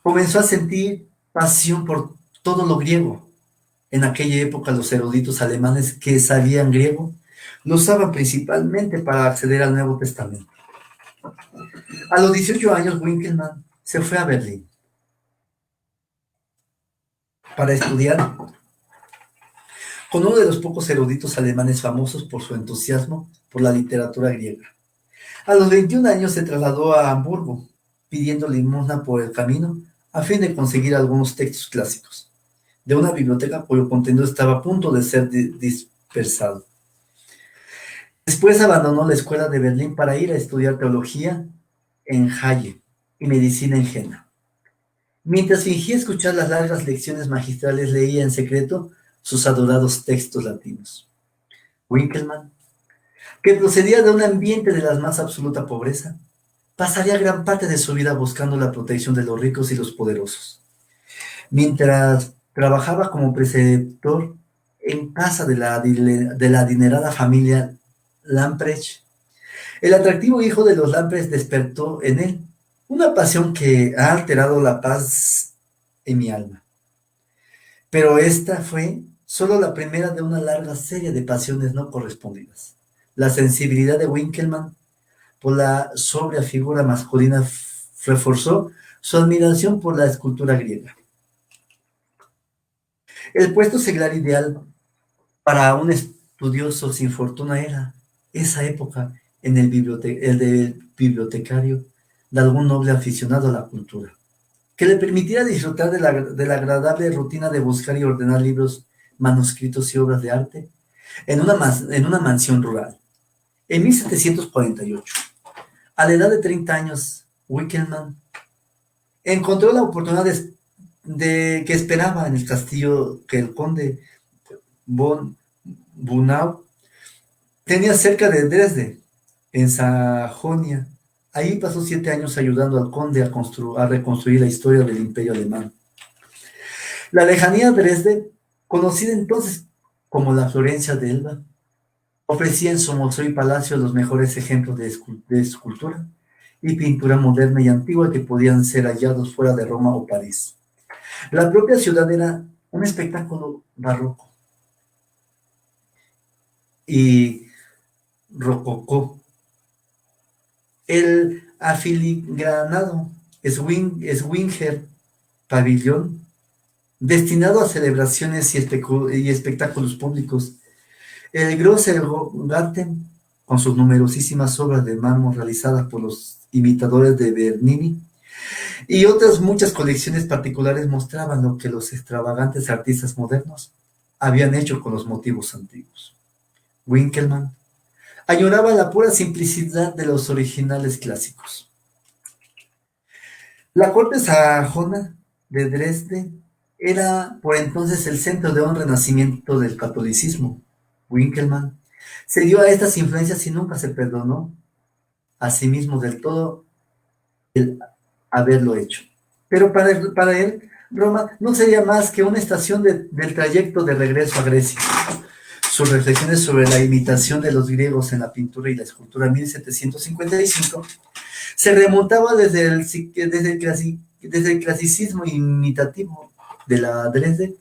comenzó a sentir pasión por todo lo griego. En aquella época los eruditos alemanes que sabían griego lo usaban principalmente para acceder al Nuevo Testamento. A los 18 años, Winckelmann se fue a Berlín para estudiar con uno de los pocos eruditos alemanes famosos por su entusiasmo por la literatura griega. A los 21 años se trasladó a Hamburgo, pidiendo limosna por el camino a fin de conseguir algunos textos clásicos de una biblioteca cuyo contenido estaba a punto de ser dispersado. Después abandonó la escuela de Berlín para ir a estudiar teología en Halle y medicina en Jena. Mientras fingía escuchar las largas lecciones magistrales, leía en secreto sus adorados textos latinos. Winckelmann, que procedía de un ambiente de la más absoluta pobreza, pasaría gran parte de su vida buscando la protección de los ricos y los poderosos. Mientras trabajaba como preceptor en casa de la adinerada familia Lamprecht. El atractivo hijo de los Lamprecht despertó en él una pasión que ha alterado la paz en mi alma. Pero esta fue solo la primera de una larga serie de pasiones no correspondidas. La sensibilidad de Winkelmann por la sobria figura masculina reforzó su admiración por la escultura griega. El puesto seglar ideal para un estudioso sin fortuna era, esa época, el de bibliotecario de algún noble aficionado a la cultura, que le permitiera disfrutar de la agradable rutina de buscar y ordenar libros, manuscritos y obras de arte en una mansión rural. En 1748, a la edad de 30 años, Winkelmann encontró la oportunidad que esperaba en el castillo que el conde von Bunau tenía cerca de Dresde, en Sajonia. Ahí pasó 7 años ayudando al conde a reconstruir la historia del Imperio Alemán. La lejanía de Dresde, conocida entonces como la Florencia de Elba, ofrecía en su museo y palacio los mejores ejemplos de escultura y pintura moderna y antigua que podían ser hallados fuera de Roma o París. La propia ciudad era un espectáculo barroco y rococó. El afiligranado Swinger pabellón, destinado a celebraciones y espectáculos públicos. El Grosser Garten, con sus numerosísimas obras de mármol realizadas por los imitadores de Bernini, y otras muchas colecciones particulares mostraban lo que los extravagantes artistas modernos habían hecho con los motivos antiguos. Winkelmann añoraba la pura simplicidad de los originales clásicos. La corte sajona de Dresde era por entonces el centro de un renacimiento del catolicismo. Winkelmann se dio a estas influencias y nunca se perdonó a sí mismo del todo el haberlo hecho. Pero para él, Roma no sería más que una estación del trayecto de regreso a Grecia. Sus reflexiones sobre la imitación de los griegos en la pintura y la escultura en 1755 se remontaba desde el clasicismo imitativo de la Dresde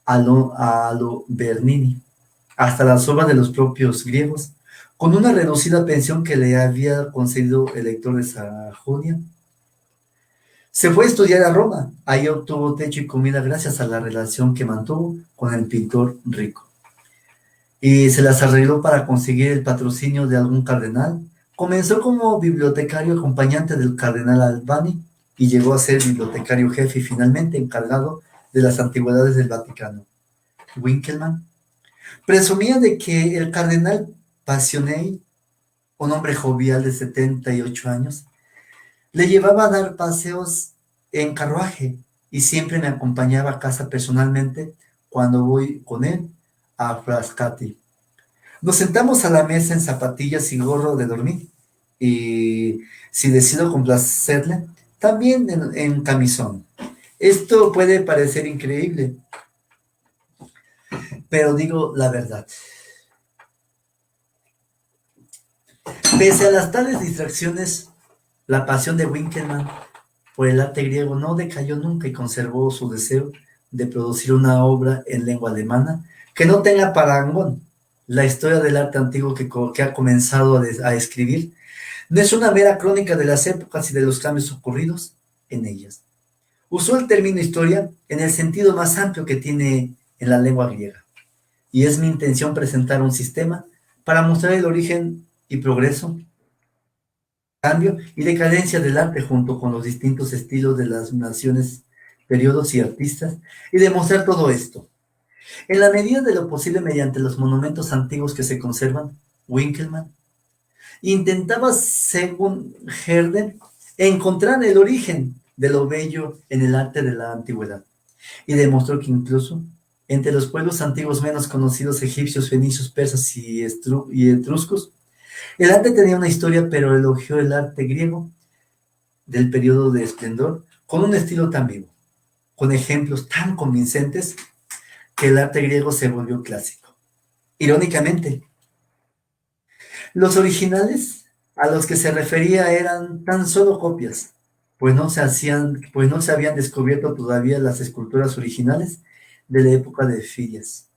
a lo Bernini, hasta las obras de los propios griegos, con una reducida pensión que le había concedido el lector de Sajonia. Se fue a estudiar a Roma. Ahí obtuvo techo y comida gracias a la relación que mantuvo con el pintor rico. Y se las arregló para conseguir el patrocinio de algún cardenal. Comenzó como bibliotecario acompañante del cardenal Albani y llegó a ser bibliotecario jefe y finalmente encargado de las antigüedades del Vaticano. Winkelmann presumía de que el cardenal Passioney, un hombre jovial de 78 años, le llevaba a dar paseos en carruaje y siempre me acompañaba a casa personalmente cuando voy con él a Frascati. Nos sentamos a la mesa en zapatillas y gorro de dormir y, si decido complacerle, también en camisón. Esto puede parecer increíble, pero digo la verdad. Pese a las tales distracciones, la pasión de Winkelmann por el arte griego no decayó nunca y conservó su deseo de producir una obra en lengua alemana que no tenga parangón. La historia del arte antiguo que ha comenzado a escribir no es una mera crónica de las épocas y de los cambios ocurridos en ellas. Usó el término historia en el sentido más amplio que tiene en la lengua griega, y es mi intención presentar un sistema para mostrar el origen y progreso, cambio y decadencia del arte junto con los distintos estilos de las naciones, periodos y artistas, y demostrar todo esto. En la medida de lo posible mediante los monumentos antiguos que se conservan, Winkelmann intentaba, según Herder, encontrar el origen de lo bello en el arte de la antigüedad, y demostró que incluso entre los pueblos antiguos menos conocidos, egipcios, fenicios, persas y etruscos, el arte tenía una historia, pero elogió el arte griego del periodo de esplendor con un estilo tan vivo, con ejemplos tan convincentes que el arte griego se volvió clásico. Irónicamente, los originales a los que se refería eran tan solo copias, pues no se habían descubierto todavía las esculturas originales de la época de Fidias,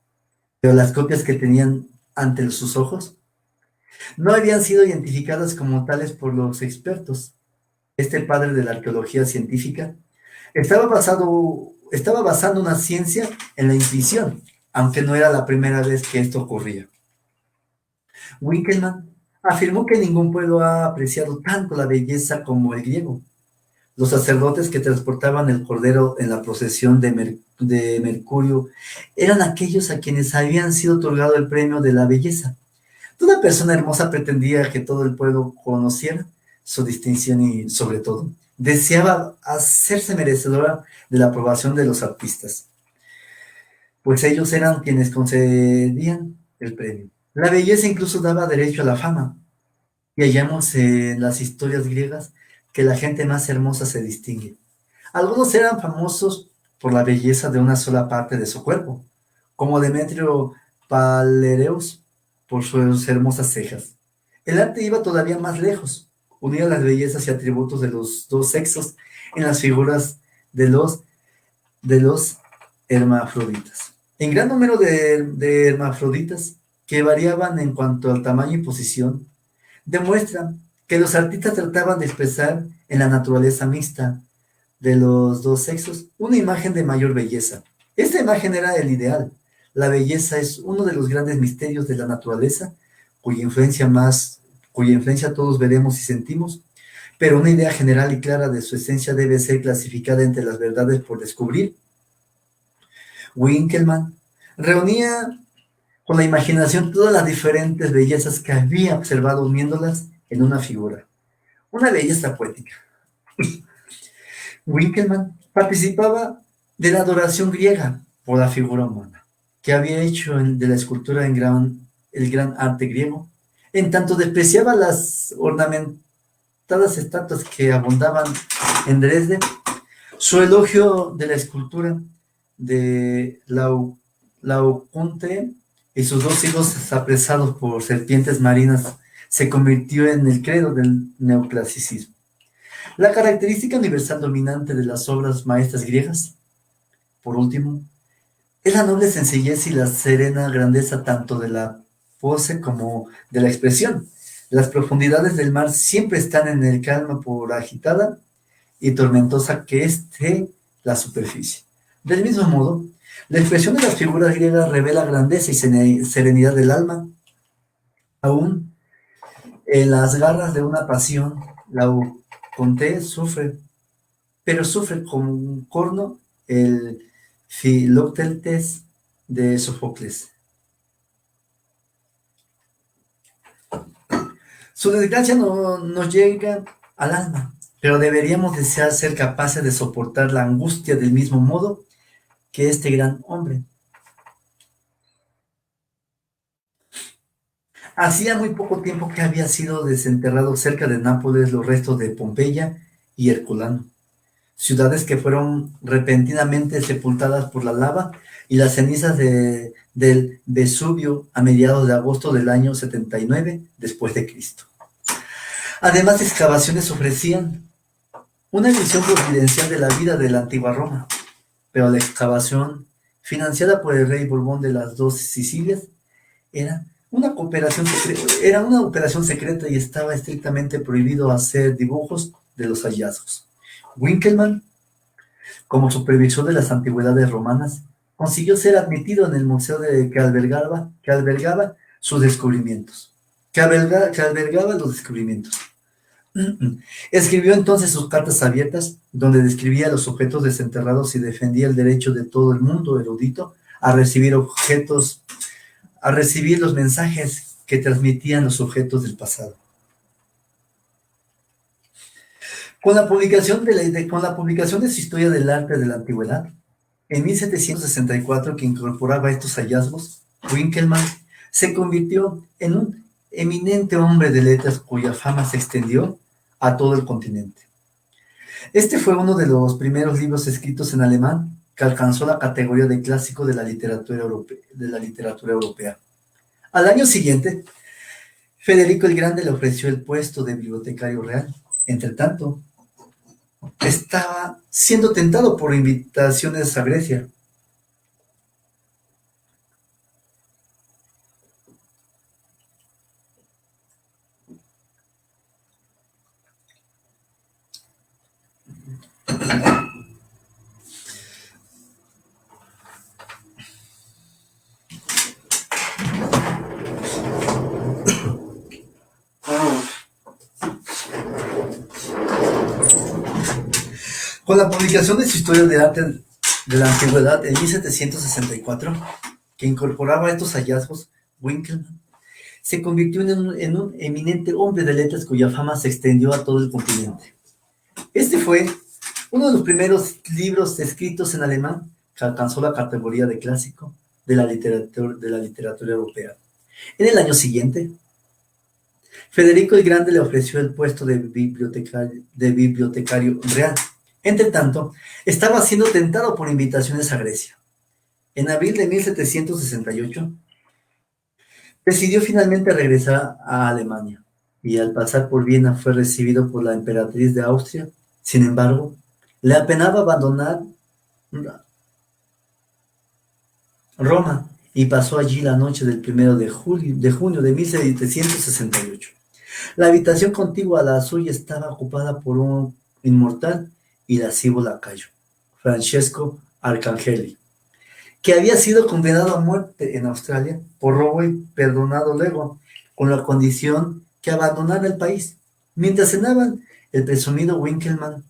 pero las copias que tenían ante sus ojos no habían sido identificadas como tales por los expertos. Este padre de la arqueología científica estaba basando una ciencia en la intuición, aunque no era la primera vez que esto ocurría. Winkelmann afirmó que ningún pueblo ha apreciado tanto la belleza como el griego. Los sacerdotes que transportaban el cordero en la procesión de Mercurio eran aquellos a quienes habían sido otorgado el premio de la belleza. Toda persona hermosa pretendía que todo el pueblo conociera su distinción y, sobre todo, deseaba hacerse merecedora de la aprobación de los artistas, pues ellos eran quienes concedían el premio. La belleza incluso daba derecho a la fama, y hallamos en las historias griegas que la gente más hermosa se distingue. Algunos eran famosos por la belleza de una sola parte de su cuerpo, como Demetrio Palereus por sus hermosas cejas. El arte iba todavía más lejos, unía las bellezas y atributos de los dos sexos en las figuras de los hermafroditas. En gran número de hermafroditas, que variaban en cuanto al tamaño y posición, demuestran que los artistas trataban de expresar en la naturaleza mixta de los dos sexos una imagen de mayor belleza. Esta imagen era el ideal. La belleza es uno de los grandes misterios de la naturaleza, cuya influencia todos veremos y sentimos, pero una idea general y clara de su esencia debe ser clasificada entre las verdades por descubrir. Winkelmann reunía con la imaginación todas las diferentes bellezas que había observado, uniéndolas en una figura, una belleza poética. Winkelmann participaba de la adoración griega por la figura humana, que había hecho de la escultura el gran arte griego, en tanto despreciaba las ornamentadas estatuas que abundaban en Dresde. Su elogio de la escultura de Laocoonte y sus dos hijos apresados por serpientes marinas se convirtió en el credo del neoclasicismo. La característica universal dominante de las obras maestras griegas, por último, es la noble sencillez y la serena grandeza tanto de la pose como de la expresión. Las profundidades del mar siempre están en el calma por agitada y tormentosa que esté la superficie. Del mismo modo, la expresión de las figuras griegas revela grandeza y serenidad del alma. Aún en las garras de una pasión, Laocoonte sufre, pero sufre con corno el Filoctetes de Sófocles. Su desgracia no nos llega al alma, pero deberíamos desear ser capaces de soportar la angustia del mismo modo que este gran hombre. Hacía muy poco tiempo que había sido desenterrado cerca de Nápoles los restos de Pompeya y Herculano, ciudades que fueron repentinamente sepultadas por la lava y las cenizas del Vesubio a mediados de agosto del año 79 después de Cristo. Además, excavaciones ofrecían una visión providencial de la vida de la antigua Roma, pero la excavación, financiada por el rey Borbón de las dos Sicilias, era una operación secreta y estaba estrictamente prohibido hacer dibujos de los hallazgos. Winkelmann, como supervisor de las antigüedades romanas, consiguió ser admitido en el museo que albergaba sus descubrimientos. Escribió entonces sus cartas abiertas, donde describía los objetos desenterrados y defendía el derecho de todo el mundo erudito a recibir los mensajes que transmitían los objetos del pasado. Con la publicación de su Historia del Arte de la Antigüedad, en 1764, que incorporaba estos hallazgos, Winkelmann se convirtió en un eminente hombre de letras cuya fama se extendió a todo el continente. Este fue uno de los primeros libros escritos en alemán que alcanzó la categoría de clásico de la literatura europea. Al año siguiente, Federico el Grande le ofreció el puesto de bibliotecario real. Entretanto, estaba siendo tentado por invitaciones a Grecia. Con la publicación de su historia de arte de la antigüedad en 1764, que incorporaba estos hallazgos, Winkelmann se convirtió en un eminente hombre de letras cuya fama se extendió a todo el continente. Este fue uno de los primeros libros escritos en alemán que alcanzó la categoría de clásico de la literatura europea. En el año siguiente, Federico el Grande le ofreció el puesto de bibliotecario real. Entre tanto, estaba siendo tentado por invitaciones a Grecia. En abril de 1768, decidió finalmente regresar a Alemania y al pasar por Viena fue recibido por la emperatriz de Austria. Sin embargo, le apenaba abandonar Roma y pasó allí la noche del 1 de junio de 1768. La habitación contigua a la suya estaba ocupada por un inmortal y lascivo lacayo, Francesco Arcangeli, que había sido condenado a muerte en Australia por robo y perdonado luego, con la condición que abandonara el país. Mientras cenaban, el presumido Winkelmann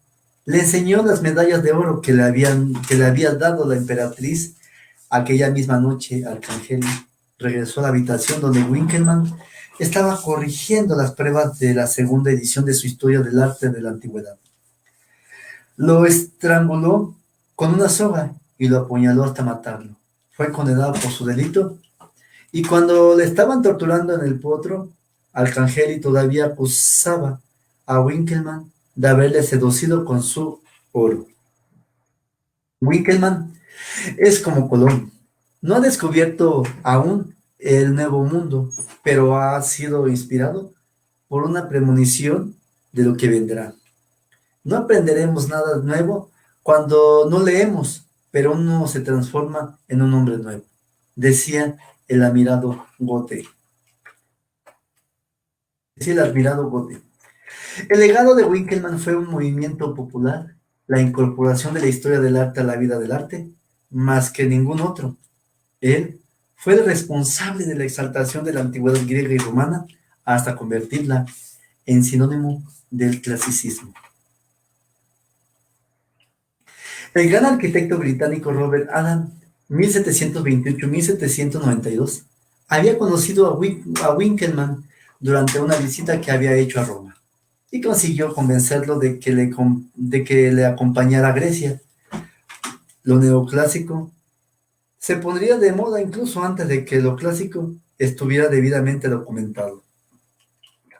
le enseñó las medallas de oro que le había dado la emperatriz aquella misma noche. Arcangeli regresó a la habitación donde Winkelmann estaba corrigiendo las pruebas de la segunda edición de su historia del arte de la antigüedad. Lo estranguló con una soga y lo apuñaló hasta matarlo. Fue condenado por su delito y cuando le estaban torturando en el potro, Arcangeli todavía acusaba a Winkelmann de haberle seducido con su oro. Winkelmann es como Colón. No ha descubierto aún el nuevo mundo, pero ha sido inspirado por una premonición de lo que vendrá. No aprenderemos nada nuevo cuando no leemos, pero uno se transforma en un hombre nuevo, decía el admirado Goethe. El legado de Winkelmann fue un movimiento popular, la incorporación de la historia del arte a la vida del arte, más que ningún otro. Él fue el responsable de la exaltación de la antigüedad griega y romana hasta convertirla en sinónimo del clasicismo. El gran arquitecto británico Robert Adam, 1728-1792, había conocido a Winkelmann durante una visita que había hecho a Roma y consiguió convencerlo de que le acompañara a Grecia. Lo neoclásico se pondría de moda incluso antes de que lo clásico estuviera debidamente documentado.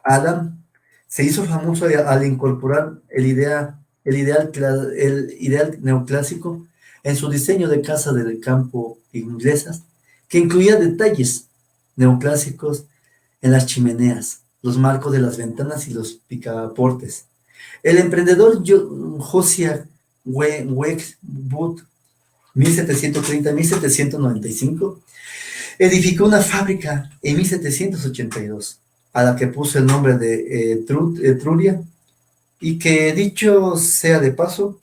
Adam se hizo famoso al incorporar el ideal neoclásico en su diseño de casas de campo inglesas, que incluía detalles neoclásicos en las chimeneas, los marcos de las ventanas y los picaportes. El emprendedor Josiah Wedgwood, 1730-1795, edificó una fábrica en 1782, a la que puso el nombre de Etruria, y que, dicho sea de paso,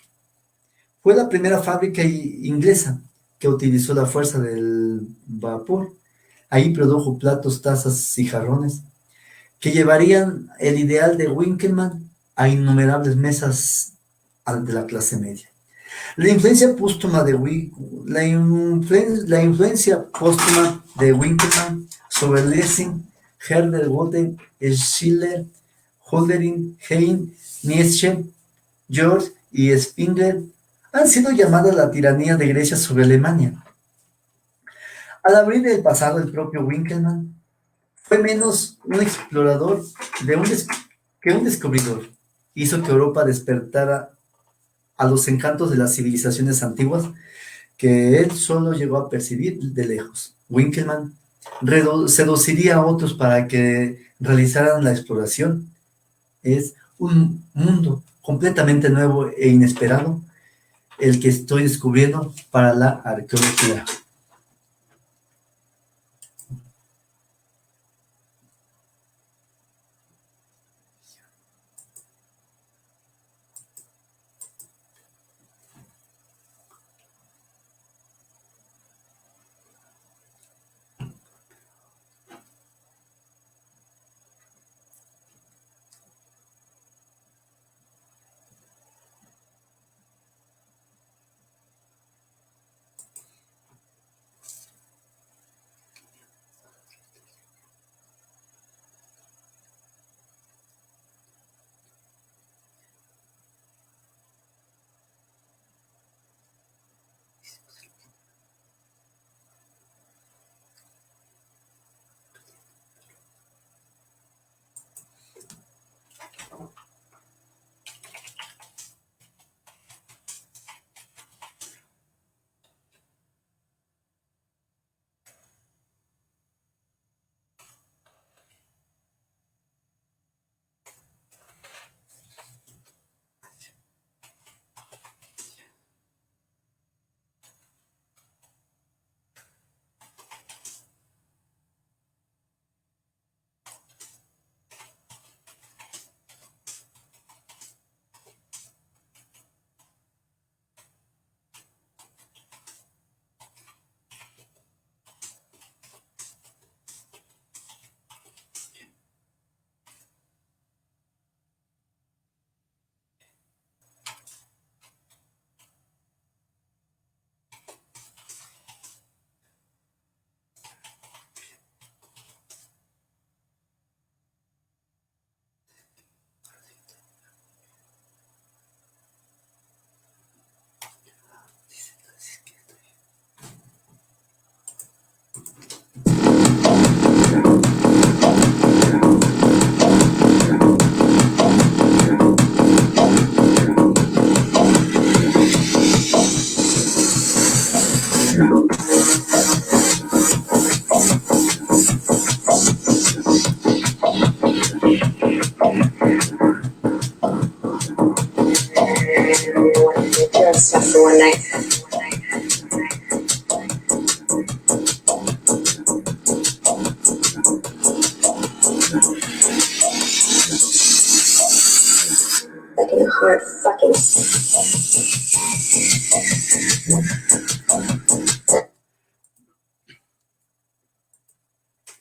fue la primera fábrica inglesa que utilizó la fuerza del vapor. Ahí produjo platos, tazas y jarrones que llevarían el ideal de Winkelmann a innumerables mesas de la clase media. La influencia póstuma de Winkelmann sobre Lessing, Herder, Goethe, Schiller, Hölderlin, Heine, Nietzsche, George y Spengler han sido llamadas la tiranía de Grecia sobre Alemania. Al abrir el pasado, el propio Winkelmann fue menos un explorador que un descubridor. Hizo que Europa despertara a los encantos de las civilizaciones antiguas, que él solo llegó a percibir de lejos. Winkelmann seduciría a otros para que realizaran la exploración. Es un mundo completamente nuevo e inesperado el que estoy descubriendo para la arqueología. Just after one night. Fucking hard fucking.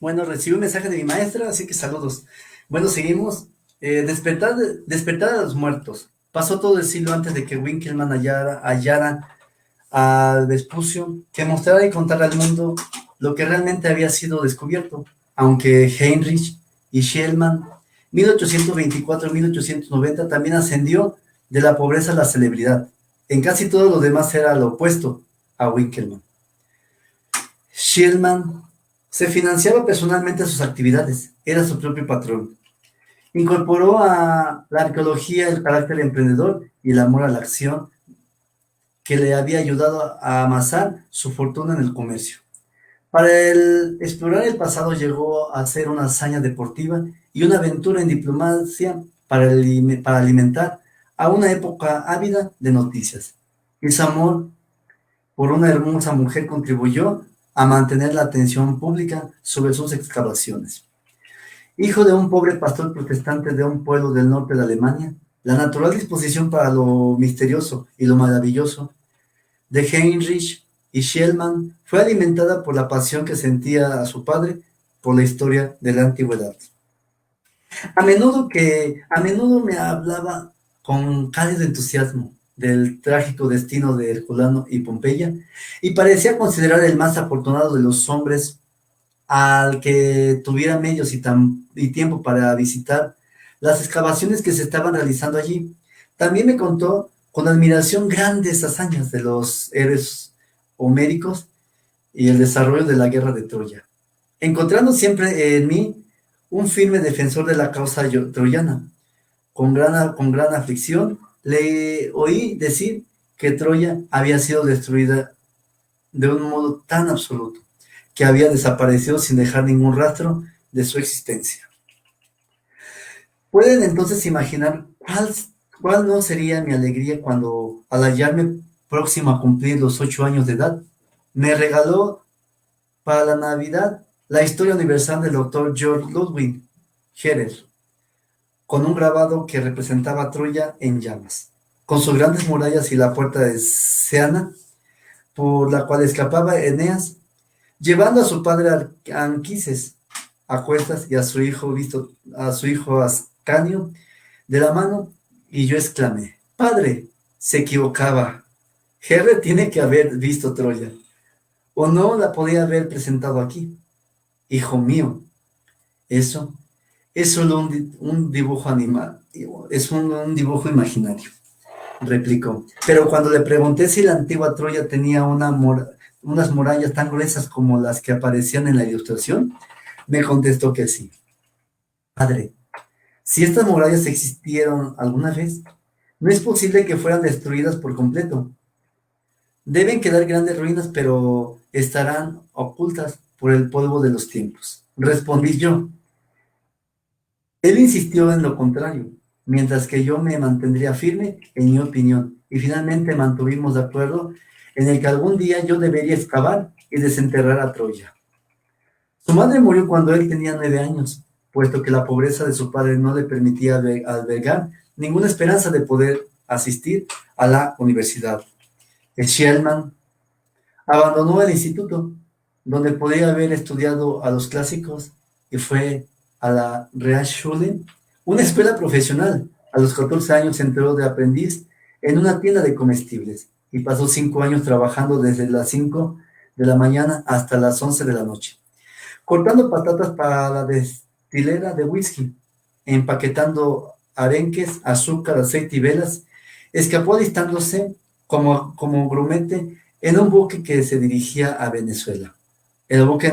Bueno, recibí un mensaje de mi maestra, así que saludos. Bueno, seguimos. Despertar a los muertos. Pasó todo el siglo antes de que Winkelmann hallara a Vespucio, que mostrara y contara al mundo lo que realmente había sido descubierto, aunque Heinrich y Schliemann, 1824-1890, también ascendió de la pobreza a la celebridad. En casi todo lo demás era lo opuesto a Winkelmann. Schliemann se financiaba personalmente sus actividades, era su propio patrón. Incorporó a la arqueología el carácter emprendedor y el amor a la acción que le había ayudado a amasar su fortuna en el comercio. Para él, explorar el pasado llegó a ser una hazaña deportiva y una aventura en diplomacia para alimentar a una época ávida de noticias. Ese amor por una hermosa mujer contribuyó a mantener la atención pública sobre sus excavaciones. Hijo de un pobre pastor protestante de un pueblo del norte de Alemania, la natural disposición para lo misterioso y lo maravilloso de Heinrich y Schliemann fue alimentada por la pasión que sentía a su padre por la historia de la antigüedad. A menudo me hablaba con cálido entusiasmo del trágico destino de Herculano y Pompeya, y parecía considerar el más afortunado de los hombres al que tuviera medios y tiempo para visitar las excavaciones que se estaban realizando allí. También me contó con admiración grandes hazañas de los héroes homéricos y el desarrollo de la guerra de Troya, encontrando siempre en mí un firme defensor de la causa troyana. Con gran aflicción le oí decir que Troya había sido destruida de un modo tan absoluto, que había desaparecido sin dejar ningún rastro de su existencia. ¿Pueden entonces imaginar cuál no sería mi alegría cuando, al hallarme próximo a cumplir los 8 años de edad, me regaló para la Navidad la historia universal del doctor George Ludwig Herder, con un grabado que representaba a Troya en llamas, con sus grandes murallas y la puerta de Seana, por la cual escapaba Eneas, llevando a su padre Anquises a cuestas y a su hijo Ascanio de la mano, y yo exclamé: «Padre, se equivocaba. Herder tiene que haber visto Troya, o no la podía haber presentado aquí. Hijo mío, eso es solo un dibujo animal, es un dibujo imaginario», replicó. Pero cuando le pregunté si la antigua Troya tenía unas murallas tan gruesas como las que aparecían en la ilustración, me contestó que sí. «Padre, si estas murallas existieron alguna vez, no es posible que fueran destruidas por completo. Deben quedar grandes ruinas, pero estarán ocultas por el polvo de los tiempos», respondí yo. Él insistió en lo contrario, mientras que yo me mantendría firme en mi opinión, y finalmente mantuvimos de acuerdo en el que algún día yo debería excavar y desenterrar a Troya. Su madre murió cuando él tenía 9 años, puesto que la pobreza de su padre no le permitía albergar ninguna esperanza de poder asistir a la universidad. Schliemann abandonó el instituto, donde podía haber estudiado a los clásicos, y fue a la Realschule, una escuela profesional. A los 14 años entró de aprendiz en una tienda de comestibles y pasó 5 años trabajando desde las 5 de la mañana hasta las 11 de la noche, cortando patatas para la destilera de whisky, empaquetando arenques, azúcar, aceite y velas. Escapó alistándose como grumete en un buque que se dirigía a Venezuela. El buque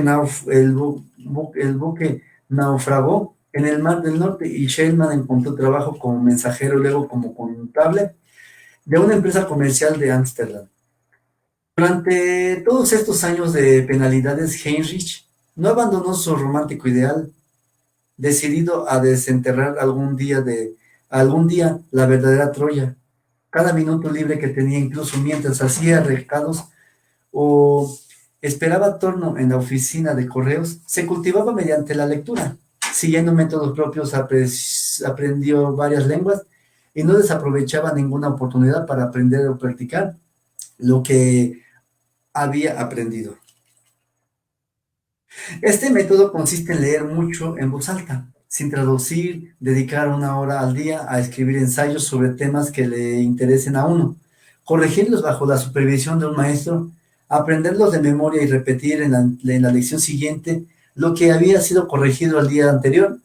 naufragó en el Mar del Norte y Schliemann encontró trabajo como mensajero y luego como contable de una empresa comercial de Ámsterdam. Durante todos estos años de penalidades, Heinrich no abandonó su romántico ideal, decidido a desenterrar algún día la verdadera Troya. Cada minuto libre que tenía, incluso mientras hacía recados o esperaba turno en la oficina de correos, se cultivaba mediante la lectura. Siguiendo métodos propios, aprendió varias lenguas y no desaprovechaba ninguna oportunidad para aprender o practicar lo que había aprendido. Este método consiste en leer mucho en voz alta, sin traducir, dedicar 1 hora al día a escribir ensayos sobre temas que le interesen a uno, corregirlos bajo la supervisión de un maestro, aprenderlos de memoria y repetir en la lección siguiente lo que había sido corregido al día anterior.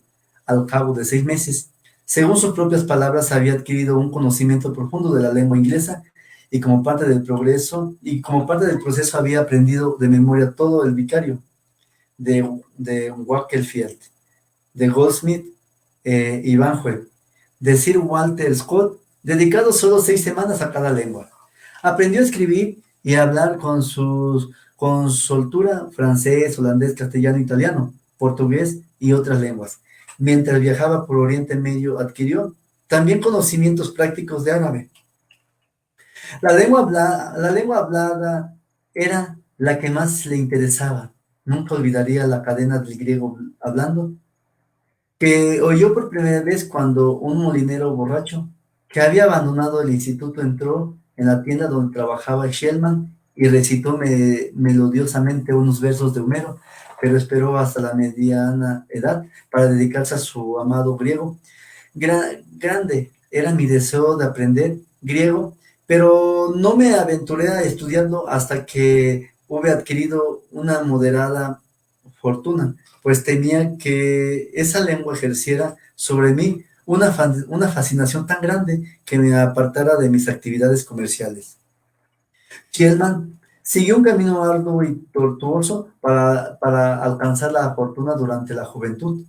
Al cabo de 6 meses, según sus propias palabras, había adquirido un conocimiento profundo de la lengua inglesa y como parte del proceso había aprendido de memoria todo el vicario de Wakefield, de Goldsmith y Banquo, de Sir Walter Scott, dedicado solo 6 semanas a cada lengua. Aprendió a escribir y a hablar con soltura francés, holandés, castellano, italiano, portugués y otras lenguas. Mientras viajaba por Oriente Medio, adquirió también conocimientos prácticos de árabe. La lengua hablada era la que más le interesaba. Nunca olvidaría la cadena del griego hablando, que oyó por primera vez cuando un molinero borracho, que había abandonado el instituto, entró en la tienda donde trabajaba Schliemann y recitó melodiosamente unos versos de Homero, pero esperó hasta la mediana edad para dedicarse a su amado griego. Grande era mi deseo de aprender griego, pero no me aventuré a estudiarlo hasta que hube adquirido una moderada fortuna, pues temía que esa lengua ejerciera sobre mí una fascinación tan grande que me apartara de mis actividades comerciales. Schliemann siguió un camino arduo y tortuoso para alcanzar la fortuna durante la juventud.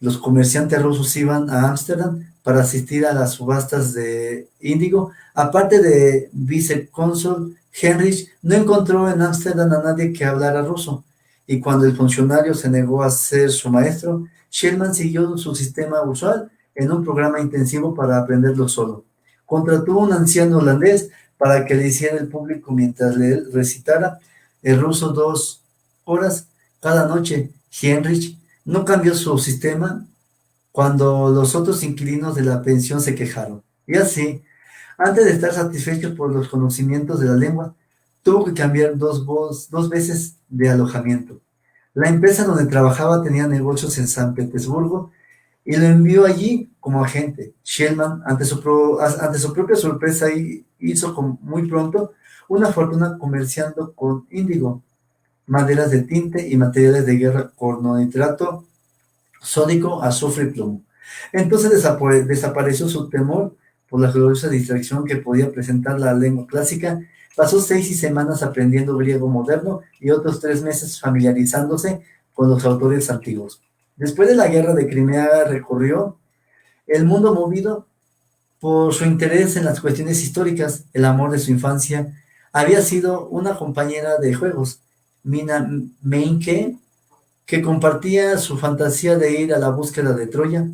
Los comerciantes rusos iban a Ámsterdam para asistir a las subastas de índigo. Aparte de vicecónsul, Heinrich no encontró en Ámsterdam a nadie que hablara ruso, y cuando el funcionario se negó a ser su maestro, Schliemann siguió su sistema usual en un programa intensivo para aprenderlo solo. Contrató a un anciano holandés para que le hiciera el público mientras le recitara el ruso 2 horas cada noche. Heinrich no cambió su sistema cuando los otros inquilinos de la pensión se quejaron. Y así, antes de estar satisfecho por los conocimientos de la lengua, tuvo que cambiar dos veces de alojamiento. La empresa donde trabajaba tenía negocios en San Petersburgo y lo envió allí como agente. Schliemann, ante su propia sorpresa, hizo muy pronto una fortuna comerciando con índigo, maderas de tinte y materiales de guerra, cornonitrato, sódico, azufre y plomo. Entonces desapareció su temor por la gloriosa distracción que podía presentar la lengua clásica. Pasó 6 semanas aprendiendo griego moderno y otros 3 meses familiarizándose con los autores antiguos. Después de la guerra de Crimea recorrió el mundo movido por su interés en las cuestiones históricas. El amor de su infancia había sido una compañera de juegos, Mina Meinke, que compartía su fantasía de ir a la búsqueda de Troya.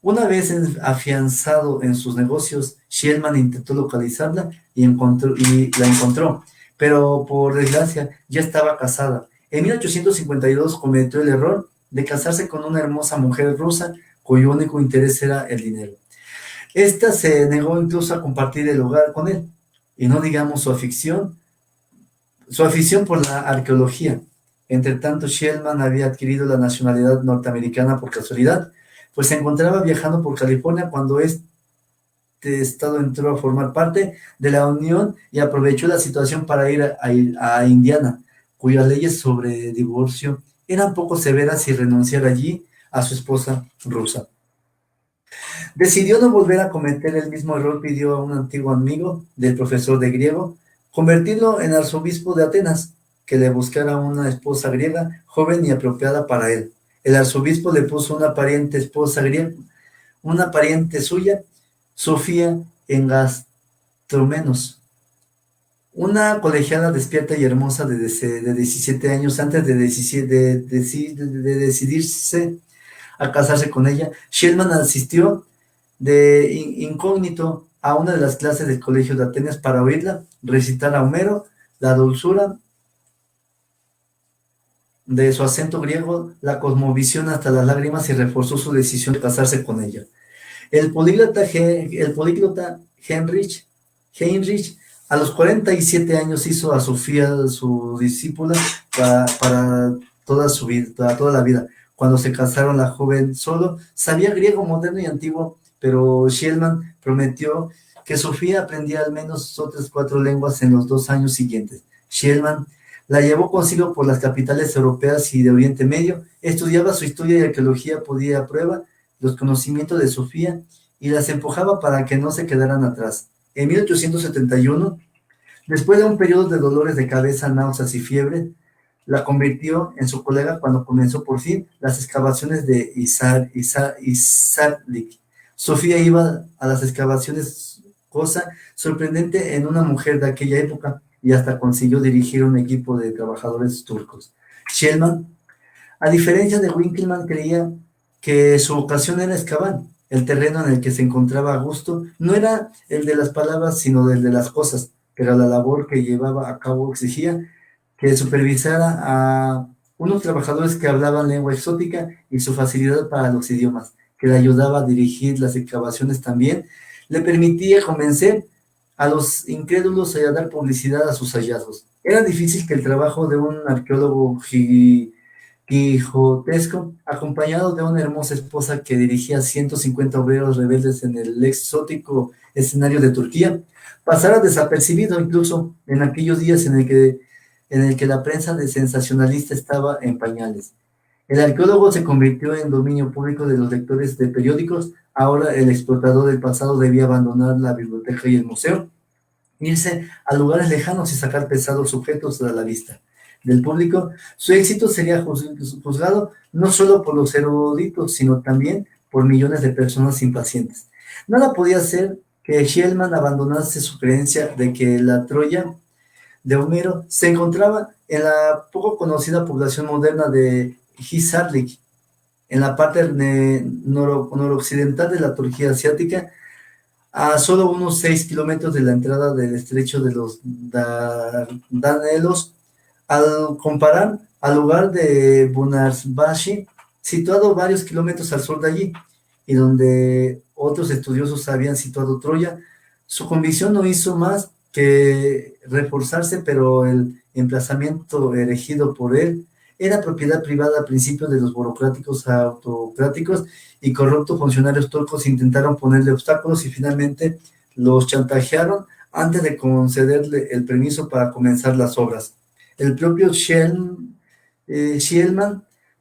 Una vez afianzado en sus negocios, Schliemann intentó localizarla y la encontró, pero por desgracia ya estaba casada. En 1852 cometió el error de casarse con una hermosa mujer rusa cuyo único interés era el dinero. Esta se negó incluso a compartir el hogar con él, y no digamos su afición por la arqueología. Entre tanto, Schliemann había adquirido la nacionalidad norteamericana por casualidad, pues se encontraba viajando por California cuando este estado entró a formar parte de la Unión y aprovechó la situación para ir a Indiana, cuyas leyes sobre divorcio eran poco severas, y renunciar allí a su esposa rusa. Decidió no volver a cometer el mismo error. Pidió a un antiguo amigo del profesor de griego convertirlo en arzobispo de Atenas, que le buscara una esposa griega, joven y apropiada para él. El arzobispo le puso una pariente esposa griega, una pariente suya, Sofía Engastromenos, una colegiala despierta y hermosa de 17 años. Antes de decidirse a casarse con ella, Schliemann asistió de incógnito a una de las clases del colegio de Atenas para oírla recitar a Homero. La dulzura de su acento griego la conmovisión hasta las lágrimas y reforzó su decisión de casarse con ella. El políglota Heinrich a los 47 años hizo a Sofía su discípula para toda la vida. Cuando se casaron, la joven solo sabía griego moderno y antiguo, pero Schliemann prometió que Sofía aprendía al menos otras 4 lenguas en los 2 años siguientes. Schliemann la llevó consigo por las capitales europeas y de Oriente Medio, estudiaba su historia y arqueología, podía a prueba los conocimientos de Sofía y las empujaba para que no se quedaran atrás. En 1871, después de un periodo de dolores de cabeza, náuseas y fiebre, la convirtió en su colega cuando comenzó por fin las excavaciones de Izarlik. Sofía iba a las excavaciones, cosa sorprendente en una mujer de aquella época, y hasta consiguió dirigir un equipo de trabajadores turcos. Schliemann, a diferencia de Winkelmann, creía que su vocación era excavar. El terreno en el que se encontraba a gusto no era el de las palabras, sino el de las cosas, pero la labor que llevaba a cabo exigía que supervisara a unos trabajadores que hablaban lengua exótica, y su facilidad para los idiomas, que le ayudaba a dirigir las excavaciones también, le permitía convencer a los incrédulos y a dar publicidad a sus hallazgos. Era difícil que el trabajo de un arqueólogo quijotesco, acompañado de una hermosa esposa que dirigía 150 obreros rebeldes en el exótico escenario de Turquía, pasara desapercibido incluso en aquellos días en el que la prensa de sensacionalista estaba en pañales. El arqueólogo se convirtió en dominio público de los lectores de periódicos. Ahora el explotador del pasado debía abandonar la biblioteca y el museo, irse a lugares lejanos y sacar pesados objetos a la vista del público. Su éxito sería juzgado no solo por los eruditos, sino también por millones de personas impacientes. Nada podía hacer que Shellman abandonase su creencia de que la Troya de Homero se encontraba en la poco conocida población moderna de Hisarlik, en la parte noroccidental de la Turquía asiática, a solo unos 6 kilómetros de la entrada del estrecho de los Danelos, al comparar al lugar de Bunarsbashi, situado varios kilómetros al sur de allí, y donde otros estudiosos habían situado Troya. Su convicción no hizo más que reforzarse, pero el emplazamiento erigido por él era propiedad privada a principios de los burocráticos, autocráticos y corruptos funcionarios turcos. Intentaron ponerle obstáculos y finalmente los chantajearon antes de concederle el permiso para comenzar las obras. El propio Shellman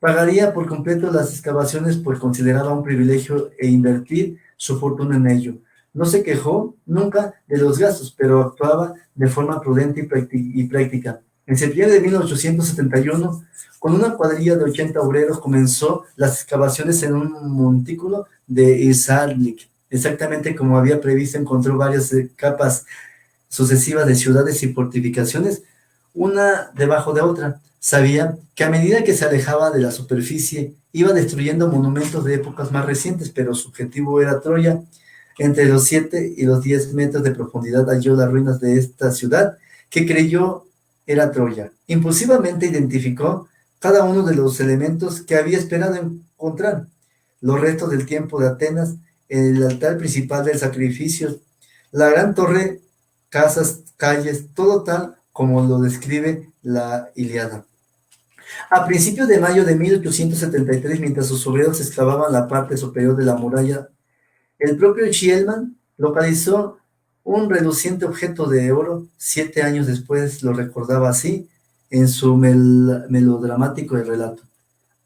pagaría por completo las excavaciones, pues consideraba un privilegio invertir su fortuna en ello. No se quejó nunca de los gastos, pero actuaba de forma prudente y práctica. En septiembre de 1871, con una cuadrilla de 80 obreros, comenzó las excavaciones en un montículo de Hisarlik. Exactamente como había previsto, encontró varias capas sucesivas de ciudades y fortificaciones, una debajo de otra. Sabía que a medida que se alejaba de la superficie, iba destruyendo monumentos de épocas más recientes, pero su objetivo era Troya. Entre los 7 y los 10 metros de profundidad halló las ruinas de esta ciudad, que creyó era Troya. Impulsivamente identificó cada uno de los elementos que había esperado encontrar: los restos del tiempo de Atenas, el altar principal del sacrificio, la gran torre, casas, calles, todo tal como lo describe la Ilíada. A principios de mayo de 1873, mientras sus obreros excavaban la parte superior de la muralla, el propio Shellman localizó un reluciente objeto de oro. 7 años después lo recordaba así en su melodramático relato: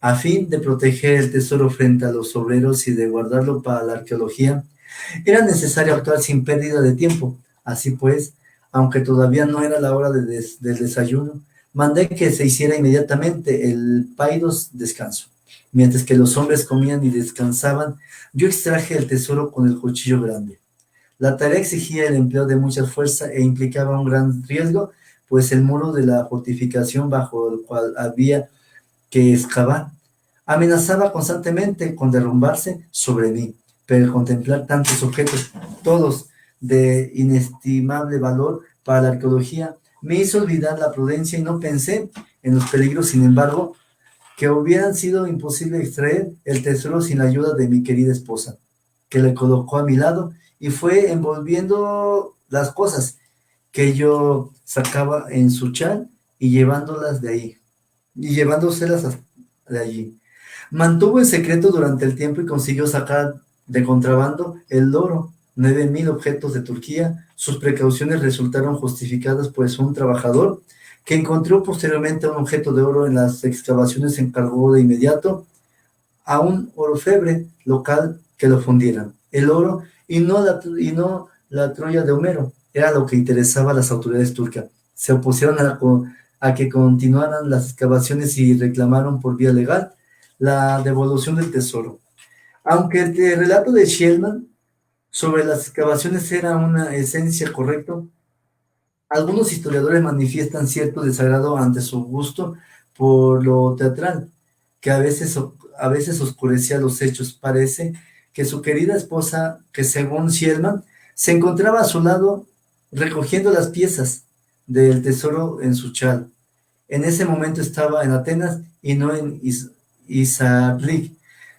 a fin de proteger el tesoro frente a los obreros y de guardarlo para la arqueología, era necesario actuar sin pérdida de tiempo. Así pues, aunque todavía no era la hora del desayuno, mandé que se hiciera inmediatamente el paidos descanso. Mientras que los hombres comían y descansaban, yo extraje el tesoro con el cuchillo grande. La tarea exigía el empleo de mucha fuerza e implicaba un gran riesgo, pues el muro de la fortificación bajo el cual había que excavar amenazaba constantemente con derrumbarse sobre mí. Pero al contemplar tantos objetos, todos de inestimable valor para la arqueología, me hizo olvidar la prudencia y no pensé en los peligros. Sin embargo, que hubieran sido imposible extraer el tesoro sin la ayuda de mi querida esposa, que le colocó a mi lado y fue envolviendo las cosas que yo sacaba en su chal y llevándolas de ahí, y llevándoselas de allí. Mantuvo en secreto durante el tiempo y consiguió sacar de contrabando el oro, 9.000 objetos de Turquía. Sus precauciones resultaron justificadas, pues un trabajador que encontró posteriormente un objeto de oro en las excavaciones se encargó de inmediato a un orfebre local que lo fundieran. El oro y no la Troya de Homero era lo que interesaba a las autoridades turcas. Se opusieron a que continuaran las excavaciones y reclamaron por vía legal la devolución del tesoro. Aunque el relato de Shellman sobre las excavaciones era una esencia correcto, algunos historiadores manifiestan cierto desagrado ante su gusto por lo teatral, que a veces oscurecía los hechos. Parece que su querida esposa, que según Shellman, se encontraba a su lado recogiendo las piezas del tesoro en su chal. En ese momento estaba en Atenas y no en Hisarlik.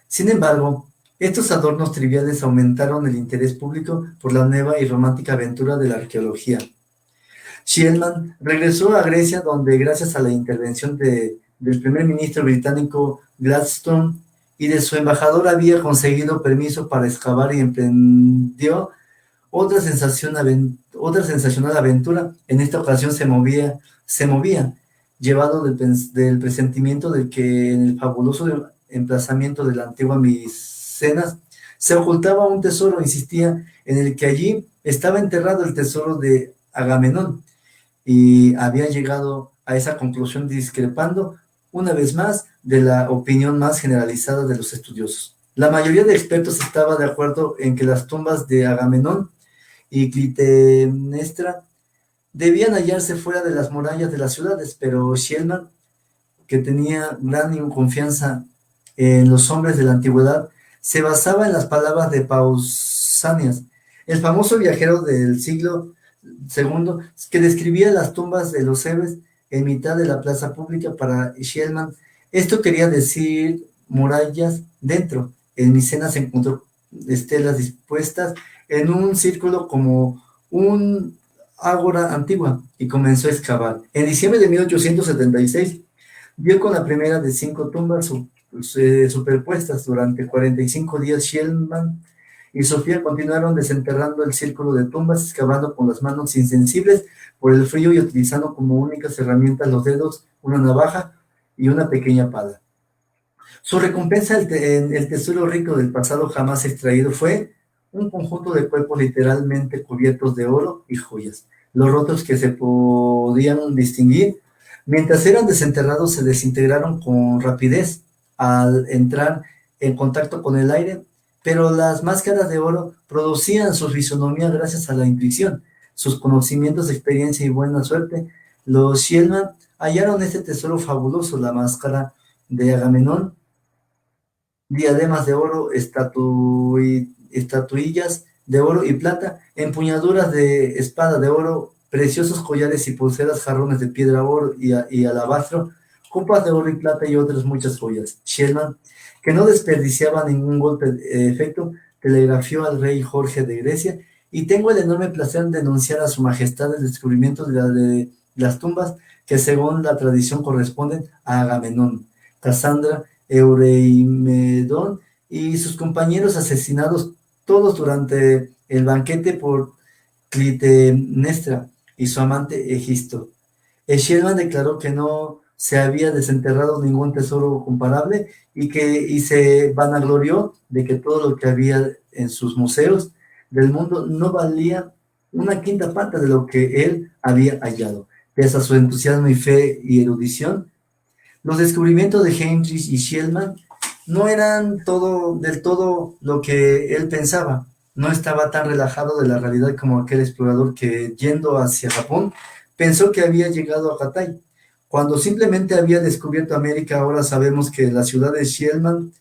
Sin embargo, estos adornos triviales aumentaron el interés público por la nueva y romántica aventura de la arqueología. Shellman regresó a Grecia, donde gracias a la intervención del primer ministro británico Gladstone y de su embajador había conseguido permiso para excavar, y emprendió otra sensacional aventura. En esta ocasión se movía, llevado del presentimiento de que en el fabuloso emplazamiento de la antigua Micenas se ocultaba un tesoro. Insistía en el que allí estaba enterrado el tesoro de Agamenón, y había llegado a esa conclusión discrepando una vez más de la opinión más generalizada de los estudiosos. La mayoría de expertos estaba de acuerdo en que las tumbas de Agamenón y Clitemnestra debían hallarse fuera de las murallas de las ciudades, pero Shelman, que tenía gran confianza en los hombres de la antigüedad, se basaba en las palabras de Pausanias, el famoso viajero del siglo II, que describía las tumbas de los héroes en mitad de la plaza pública. Para Shelman, esto quería decir murallas dentro. En Micenas encontró estelas dispuestas en un círculo como un ágora antigua y comenzó a excavar. En diciembre de 1876 dio con la primera de 5 tumbas superpuestas. Durante 45 días Shellman y Sofía continuaron desenterrando el círculo de tumbas, excavando con las manos insensibles por el frío y utilizando como únicas herramientas los dedos, una navaja y una pequeña pala. Su recompensa en el tesoro rico del pasado jamás extraído fue un conjunto de cuerpos literalmente cubiertos de oro y joyas. Los rotos que se podían distinguir mientras eran desenterrados se desintegraron con rapidez al entrar en contacto con el aire, pero las máscaras de oro producían su fisonomía gracias a la intuición, sus conocimientos, experiencia y buena suerte. Los Shellman hallaron este tesoro fabuloso, la máscara de Agamenón, diademas de oro, estatuillas de oro y plata, empuñaduras de espada de oro, preciosos collares y pulseras, jarrones de piedra, oro y alabastro, copas de oro y plata y otras muchas joyas. Shellman, que no desperdiciaba ningún golpe de efecto, telegrafió al rey Jorge de Grecia: y tengo el enorme placer de denunciar a su majestad el descubrimiento de las tumbas que según la tradición corresponden a Agamenón, Casandra, Eureimedón y sus compañeros, asesinados todos durante el banquete por Clitemnestra y su amante Egisto. Shellman declaró que no se había desenterrado ningún tesoro comparable y se vanaglorió de que todo lo que había en sus museos del mundo no valía una quinta parte de lo que él había hallado. Pese a su entusiasmo y fe y erudición, los descubrimientos de Heinrich y Shellman no eran del todo lo que él pensaba. No estaba tan relajado de la realidad como aquel explorador que, yendo hacia Japón, pensó que había llegado a Hatay. Cuando simplemente había descubierto América, ahora sabemos que la ciudad de Shellman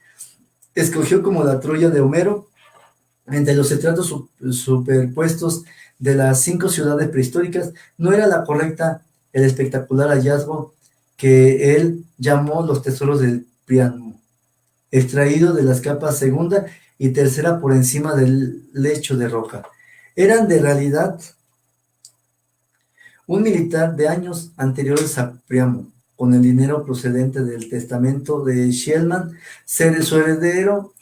escogió como la Troya de Homero, entre los estratos superpuestos de las 5 ciudades prehistóricas, no era la correcta el espectacular hallazgo que él llamó los tesoros del Priamo, extraído de las capas segunda y tercera por encima del lecho de roca. Eran de realidad un militar de años anteriores a Priamo, con el dinero procedente del testamento de Shellman, su heredero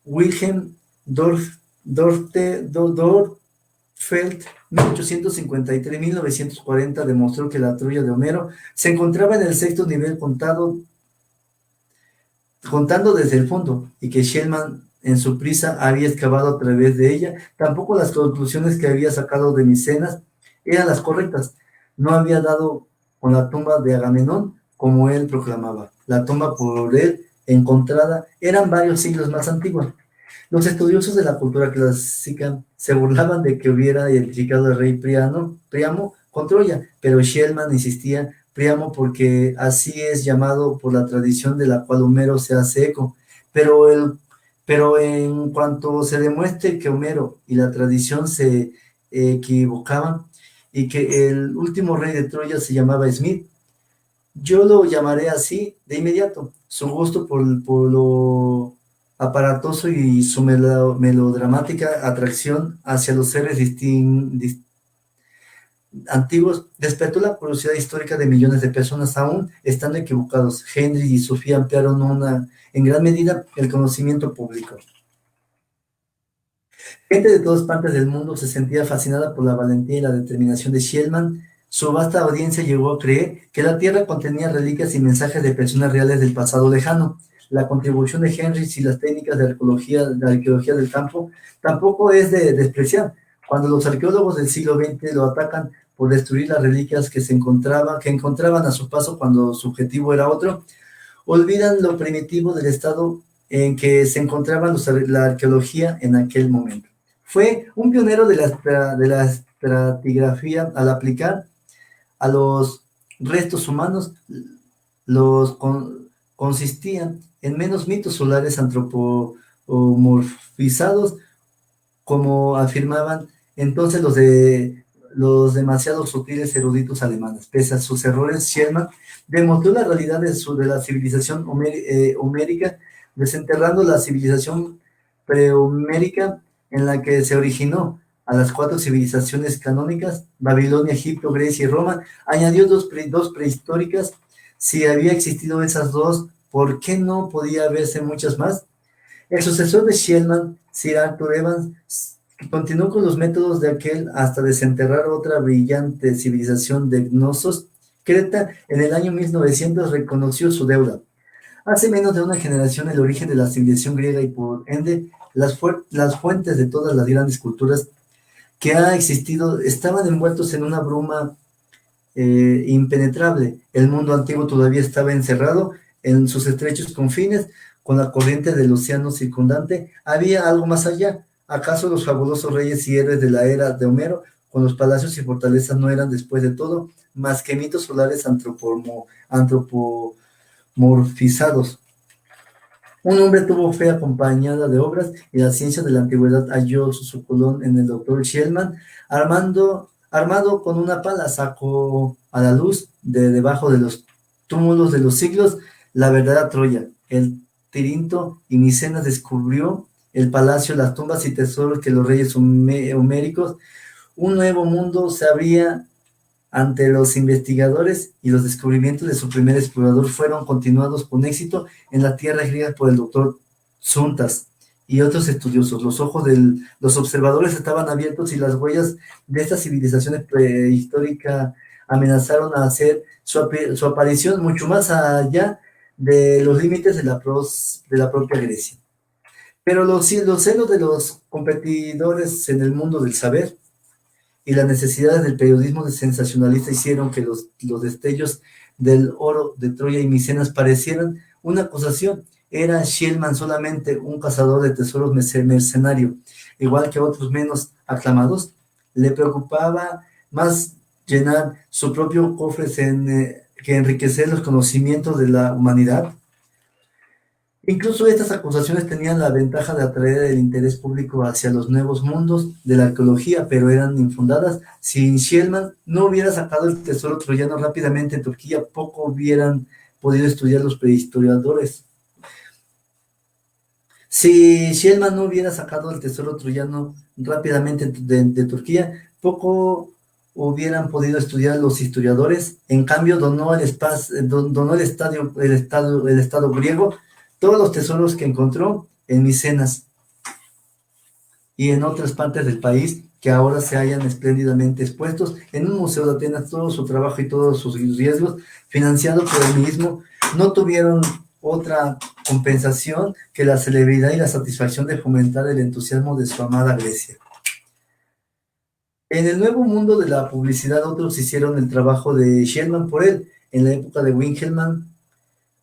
Wilhelm Dörfeld, 1853-1940, demostró que la Troya de Homero se encontraba en el 6º nivel contando desde el fondo, y que Shellman en su prisa había excavado a través de ella. Tampoco las conclusiones que había sacado de Micenas eran las correctas. No había dado con la tumba de Agamenón como él proclamaba. La tumba por él encontrada eran varios siglos más antigua. Los estudiosos de la cultura clásica se burlaban de que hubiera identificado al rey Priamo con Troya, pero Shellman insistía: Priamo porque así es llamado por la tradición de la cual Homero se hace eco, pero en cuanto se demuestre que Homero y la tradición se equivocaban y que el último rey de Troya se llamaba Smith, yo lo llamaré así de inmediato. Su gusto por lo aparatoso y su melodramática atracción hacia los seres antiguos despertó la curiosidad histórica de millones de personas, aún estando equivocados. Henry y Sofía ampliaron en gran medida el conocimiento público. Gente de todas partes del mundo se sentía fascinada por la valentía y la determinación de Shellman. Su vasta audiencia llegó a creer que la Tierra contenía reliquias y mensajes de personas reales del pasado lejano. La contribución de Henry y las técnicas de arqueología del campo tampoco es de despreciar. Cuando los arqueólogos del siglo XX lo atacan por destruir las reliquias que encontraban a su paso cuando su objetivo era otro, olvidan lo primitivo del estado en que se encontraba la arqueología en aquel momento. Fue un pionero de la estratigrafía al aplicar a los restos humanos, consistían en menos mitos solares antropomorfizados, como afirmaban entonces los demasiado sutiles eruditos alemanes. Pese a sus errores, Sherman demostró la realidad de la civilización homérica, desenterrando la civilización prehomérica en la que se originó a las 4 civilizaciones canónicas: Babilonia, Egipto, Grecia y Roma. Añadió dos prehistóricas. Si había existido esas dos, ¿por qué no podía haberse muchas más? El sucesor de Sherman, Sir Arthur Evans, continuó con los métodos de aquel hasta desenterrar otra brillante civilización de Gnosos. Creta, en el año 1900, reconoció su deuda. Hace menos de una generación, el origen de la civilización griega y, por ende, las fuentes de todas las grandes culturas que ha existido estaban envueltos en una bruma impenetrable. El mundo antiguo todavía estaba encerrado en sus estrechos confines, con la corriente del océano circundante. Había algo más allá. ¿Acaso los fabulosos reyes y héroes de la era de Homero, con los palacios y fortalezas, no eran, después de todo, más que mitos solares antropomorfizados? Un hombre tuvo fe acompañada de obras, y la ciencia de la antigüedad halló su colón en el doctor Sherman. Armado con una pala, sacó a la luz de debajo de los túmulos de los siglos la verdadera Troya. El Tirinto y Micenas descubrió el palacio, las tumbas y tesoros que los reyes homéricos. Un nuevo mundo se abría ante los investigadores, y los descubrimientos de su primer explorador fueron continuados con éxito en la tierra griega por el doctor Suntas y otros estudiosos. Los ojos de los observadores estaban abiertos, y las huellas de estas civilizaciones prehistóricas amenazaron a hacer su aparición mucho más allá de los límites de la propia Grecia. Pero los celos de los competidores en el mundo del saber y las necesidades del periodismo sensacionalista hicieron que los destellos del oro de Troya y Micenas parecieran una acusación. ¿Era Sherman solamente un cazador de tesoros mercenario, igual que otros menos aclamados? ¿Le preocupaba más llenar su propio cofre que enriquecer los conocimientos de la humanidad? Incluso estas acusaciones tenían la ventaja de atraer el interés público hacia los nuevos mundos de la arqueología, pero eran infundadas. Si Sherman no hubiera sacado el tesoro troyano rápidamente en Turquía, poco hubieran podido estudiar los prehistoriadores. Si Sherman no hubiera sacado el tesoro troyano rápidamente de Turquía, poco hubieran podido estudiar los historiadores. En cambio, donó el Estado griego todos los tesoros que encontró en Micenas y en otras partes del país, que ahora se hallan espléndidamente expuestos en un museo de Atenas. Todo su trabajo y todos sus riesgos, financiados por él mismo, no tuvieron otra compensación que la celebridad y la satisfacción de fomentar el entusiasmo de su amada Grecia. En el nuevo mundo de la publicidad, otros hicieron el trabajo de Sherman por él. En la época de Winkelmann,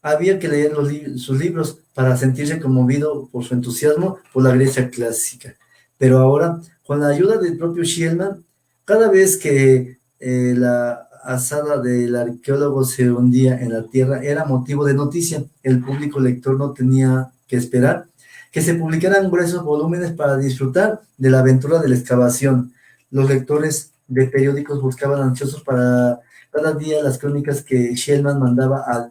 había que leer sus libros para sentirse conmovido por su entusiasmo por la Grecia clásica. Pero ahora, con la ayuda del propio Sherman, cada vez que la azada del arqueólogo se hundía en la tierra, era motivo de noticia. El público lector no tenía que esperar que se publicaran gruesos volúmenes para disfrutar de la aventura de la excavación. Los lectores de periódicos buscaban ansiosos para cada día las crónicas que Sherman mandaba a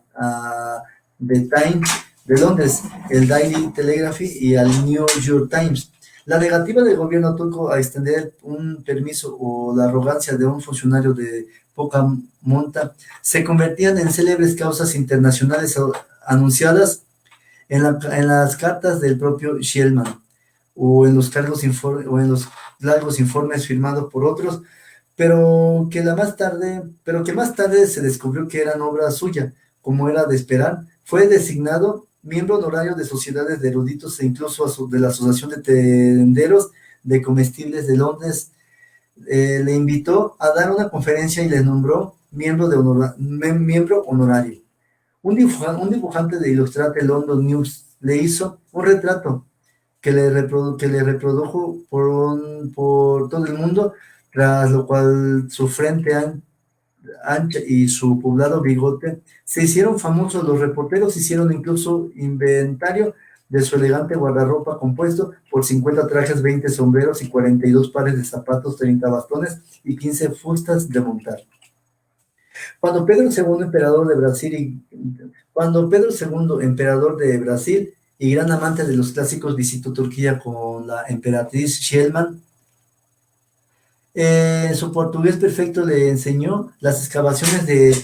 The Times de Londres, el Daily Telegraph y al New York Times. La negativa del gobierno turco a extender un permiso o la arrogancia de un funcionario de poca monta se convertían en célebres causas internacionales anunciadas en las cartas del propio Sherman o en los largos informes firmados por otros, pero que más tarde se descubrió que eran obra suya. Como era de esperar, fue designado miembro honorario de sociedades de eruditos e incluso de la Asociación de Tenderos de Comestibles de Londres. Le invitó a dar una conferencia y le nombró miembro honorario. Un dibujante de Illustrated London News le hizo un retrato que le reprodujo por todo el mundo, tras lo cual su frente ancha y su poblado bigote se hicieron famosos. Los reporteros hicieron incluso inventario de su elegante guardarropa compuesto por 50 trajes, 20 sombreros y 42 pares de zapatos, 30 bastones y 15 fustas de montar. Cuando Pedro II, emperador de Brasil cuando Pedro II, emperador de Brasil y gran amante de los clásicos, visitó Turquía con la emperatriz Shelman, su portugués perfecto le enseñó las excavaciones de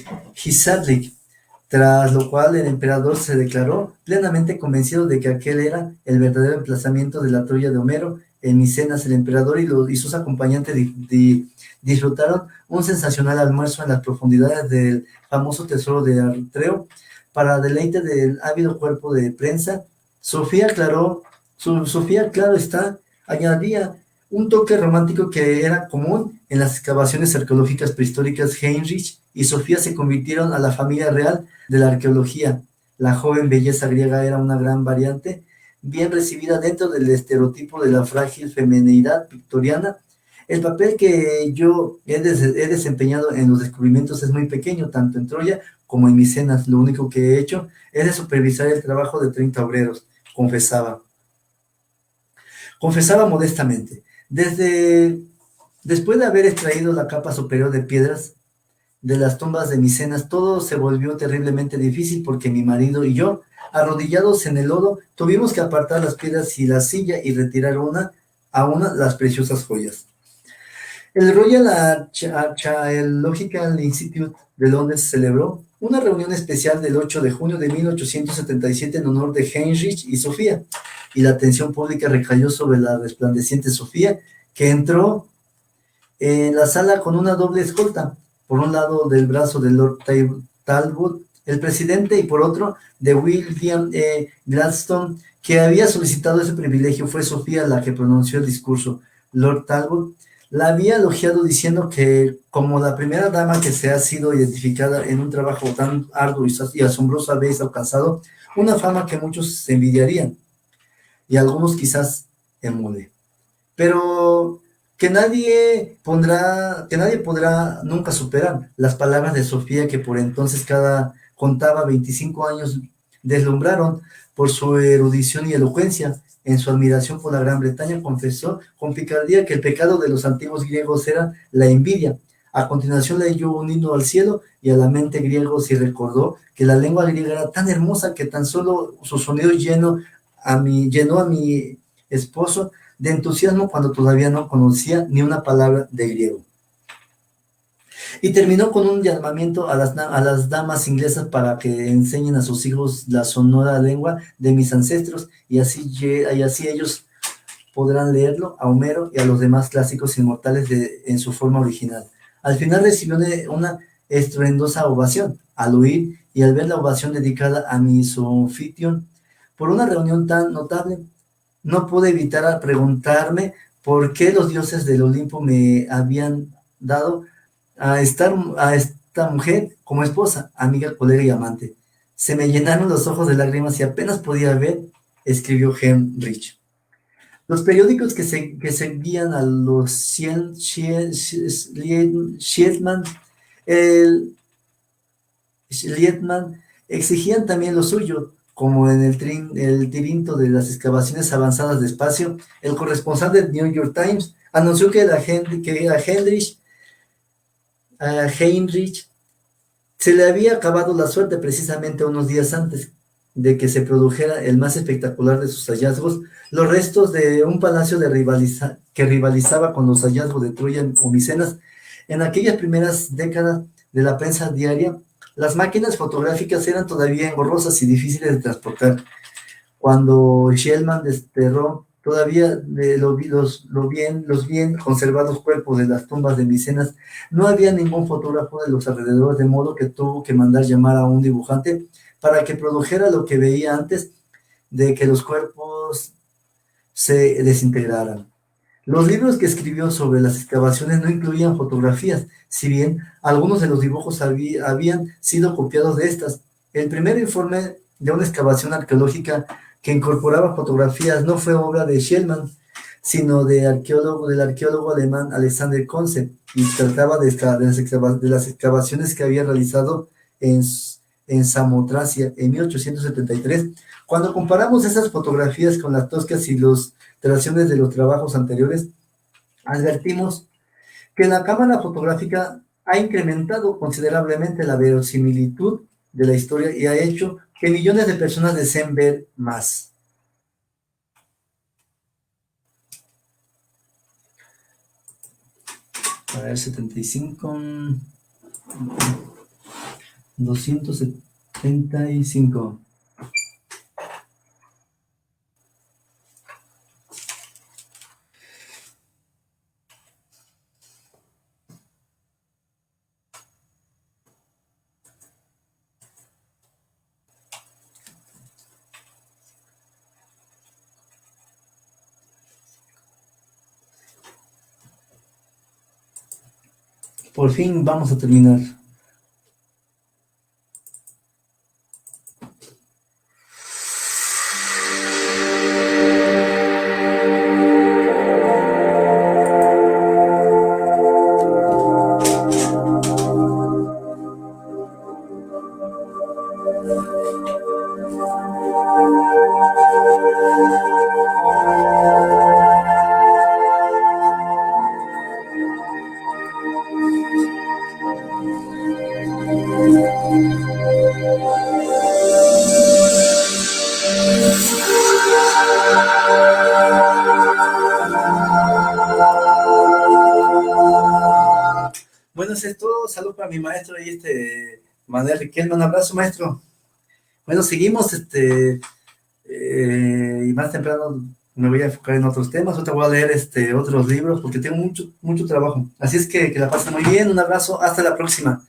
Hisarlik, tras lo cual el emperador se declaró plenamente convencido de que aquel era el verdadero emplazamiento de la Troya de Homero. En Micenas, el emperador y sus acompañantes disfrutaron un sensacional almuerzo en las profundidades del famoso tesoro de Artreo. Para deleite del ávido cuerpo de prensa, Sofía, claro está, añadía un toque romántico que era común en las excavaciones arqueológicas prehistóricas. Heinrich y Sofía se convirtieron a la familia real de la arqueología. La joven belleza griega era una gran variante, bien recibida dentro del estereotipo de la frágil femineidad victoriana. El papel que yo he desempeñado en los descubrimientos es muy pequeño, tanto en Troya como en Micenas. Lo único que he hecho es de supervisar el trabajo de 30 obreros, confesaba modestamente. Después de haber extraído la capa superior de piedras de las tumbas de Micenas, todo se volvió terriblemente difícil porque mi marido y yo, arrodillados en el lodo, tuvimos que apartar las piedras y la silla y retirar una a una las preciosas joyas. El Royal Archaeological Institute de Londres celebró una reunión especial del 8 de junio de 1877 en honor de Heinrich y Sofía, y la atención pública recayó sobre la resplandeciente Sofía, que entró en la sala con una doble escolta, por un lado del brazo de Lord Talbot, el presidente, y por otro de William Gladstone, que había solicitado ese privilegio. Fue Sofía la que pronunció el discurso. Lord Talbot la había elogiado diciendo que como la primera dama que se ha sido identificada en un trabajo tan arduo y asombroso, habéis alcanzado una fama que muchos envidiarían y algunos quizás emule, pero que nadie podrá nunca superar. Las palabras de Sofía, que por entonces contaba 25 años, deslumbraron por su erudición y elocuencia. En su admiración por la Gran Bretaña, confesó con picardía que el pecado de los antiguos griegos era la envidia. A continuación leyó un himno al cielo y a la mente griegos y recordó que la lengua griega era tan hermosa que tan solo su sonido llenó a mi esposo de entusiasmo cuando todavía no conocía ni una palabra de griego. Y terminó con un llamamiento a las damas inglesas para que enseñen a sus hijos la sonora lengua de mis ancestros, y así ellos podrán leerlo, a Homero y a los demás clásicos inmortales en su forma original. Al final recibió una estruendosa ovación. Al oír y al ver la ovación dedicada a mi anfitrión por una reunión tan notable, no pude evitar preguntarme por qué los dioses del Olimpo me habían dado a esta mujer como esposa, amiga, colega y amante. Se me llenaron los ojos de lágrimas y apenas podía ver, escribió Heinrich. Los periódicos que seguían a los Schiedman exigían también lo suyo, como en el tirinto de las excavaciones avanzadas de espacio. El corresponsal del New York Times anunció que a Heinrich se le había acabado la suerte precisamente unos días antes de que se produjera el más espectacular de sus hallazgos, los restos de un palacio que rivalizaba con los hallazgos de Troya o Micenas. En aquellas primeras décadas de la prensa diaria, las máquinas fotográficas eran todavía engorrosas y difíciles de transportar. Cuando Shellman desterró todavía los bien conservados cuerpos de las tumbas de Micenas, no había ningún fotógrafo de los alrededores, de modo que tuvo que mandar llamar a un dibujante para que produjera lo que veía antes de que los cuerpos se desintegraran. Los libros que escribió sobre las excavaciones no incluían fotografías, si bien algunos de los dibujos habían sido copiados de estas. El primer informe de una excavación arqueológica que incorporaba fotografías. No fue obra de Schellmann, sino del arqueólogo alemán Alexander Concept, y trataba de las excavaciones que había realizado en Samotracia en 1873. Cuando comparamos esas fotografías con las toscas ilustraciones de los trabajos anteriores, advertimos que la cámara fotográfica ha incrementado considerablemente la verosimilitud de la historia y ha hecho que millones de personas deseen ver más. A ver, 75, 275. Por fin vamos a terminar. Bueno, eso es todo. Salud para mi maestro y Manuel Riquelme. Un abrazo, maestro. Bueno, seguimos, y más temprano me voy a enfocar en otros temas. Ahorita voy a leer otros libros porque tengo mucho trabajo. Así es que la pasen muy bien. Un abrazo. Hasta la próxima.